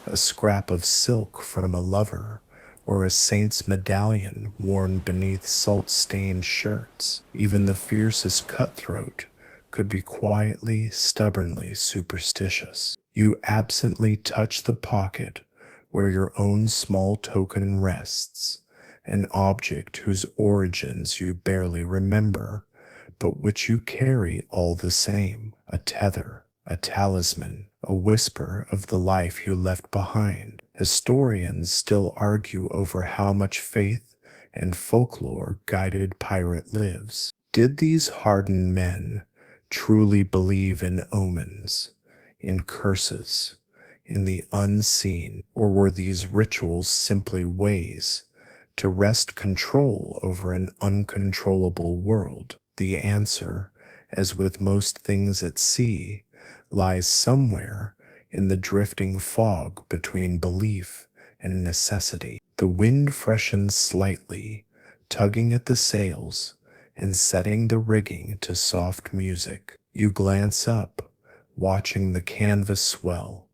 a scrap of silk from a lover, or a saint's medallion worn beneath salt-stained shirts. Even the fiercest cutthroat could be quietly, stubbornly superstitious. You absently touch the pocket where your own small token rests, an object whose origins you barely remember, but which you carry all the same, a tether, a talisman, a whisper of the life you left behind. Historians still argue over how much faith and folklore guided pirate lives. Did these hardened men truly believe in omens, in curses, in the unseen, or were these rituals simply ways to wrest control over an uncontrollable world? The answer, as with most things at sea, lies somewhere in the drifting fog between belief and necessity. The wind freshens slightly, tugging at the sails and setting the rigging to soft music. You glance up, watching the canvas swell,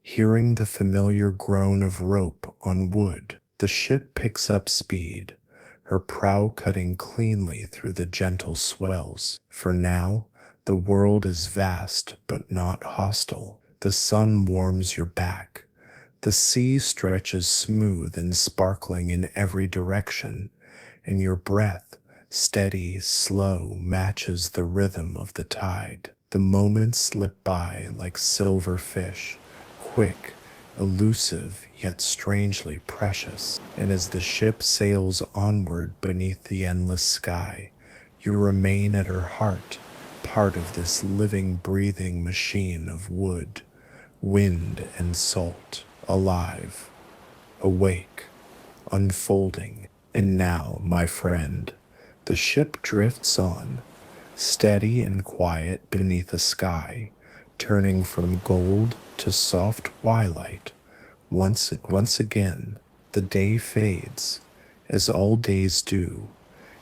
hearing the familiar groan of rope on wood. The ship picks up speed, her prow cutting cleanly through the gentle swells. For now, the world is vast but not hostile. The sun warms your back. The sea stretches smooth and sparkling in every direction, and your breath, steady, slow, matches the rhythm of the tide. The moments slip by like silver fish, quick, elusive, yet strangely precious. And as the ship sails onward beneath the endless sky, you remain at her heart, part of this living, breathing machine of wood, wind, and salt, alive, awake, unfolding. And now, my friend, the ship drifts on, steady and quiet beneath a sky, turning from gold to soft twilight. Once again, the day fades, as all days do,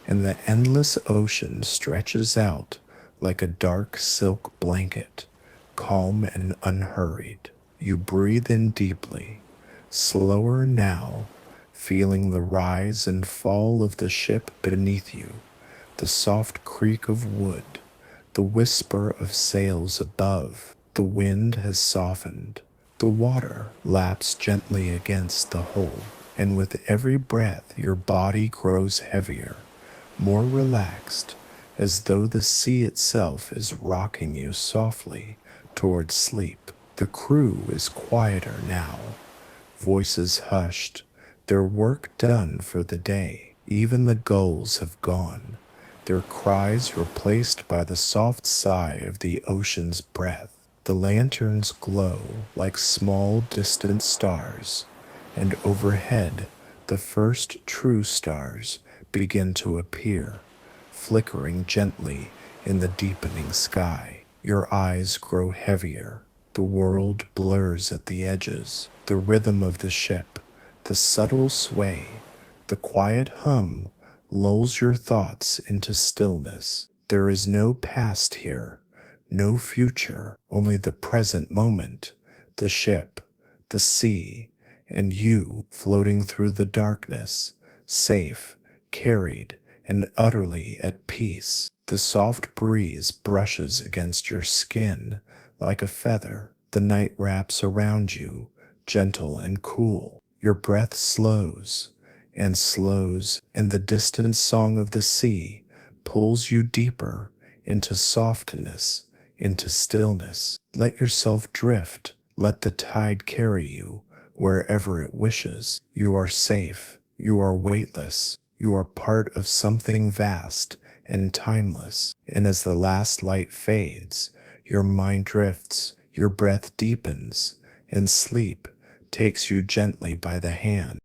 and the endless ocean stretches out like a dark silk blanket, calm and unhurried. You breathe in deeply, slower now, feeling the rise and fall of the ship beneath you, the soft creak of wood, the whisper of sails above. The wind has softened. The water laps gently against the hull, and with every breath your body grows heavier, more relaxed, as though the sea itself is rocking you softly toward sleep. The crew is quieter now, voices hushed, their work done for the day. Even the gulls have gone, their cries replaced by the soft sigh of the ocean's breath. The lanterns glow like small distant stars, and overhead the first true stars begin to appear, flickering gently in the deepening sky. Your eyes grow heavier. The world blurs at the edges. The rhythm of the ship, the subtle sway, the quiet hum lulls your thoughts into stillness. There is no past here, no future, only the present moment, the ship, the sea, and you floating through the darkness, safe, carried, and utterly at peace. The soft breeze brushes against your skin like a feather. The night wraps around you, gentle and cool. Your breath slows, and the distant song of the sea pulls you deeper into softness, into stillness. Let yourself drift. Let the tide carry you wherever it wishes. You are safe. You are weightless. You are part of something vast and timeless. And as the last light fades, your mind drifts, your breath deepens, and sleep takes you gently by the hand.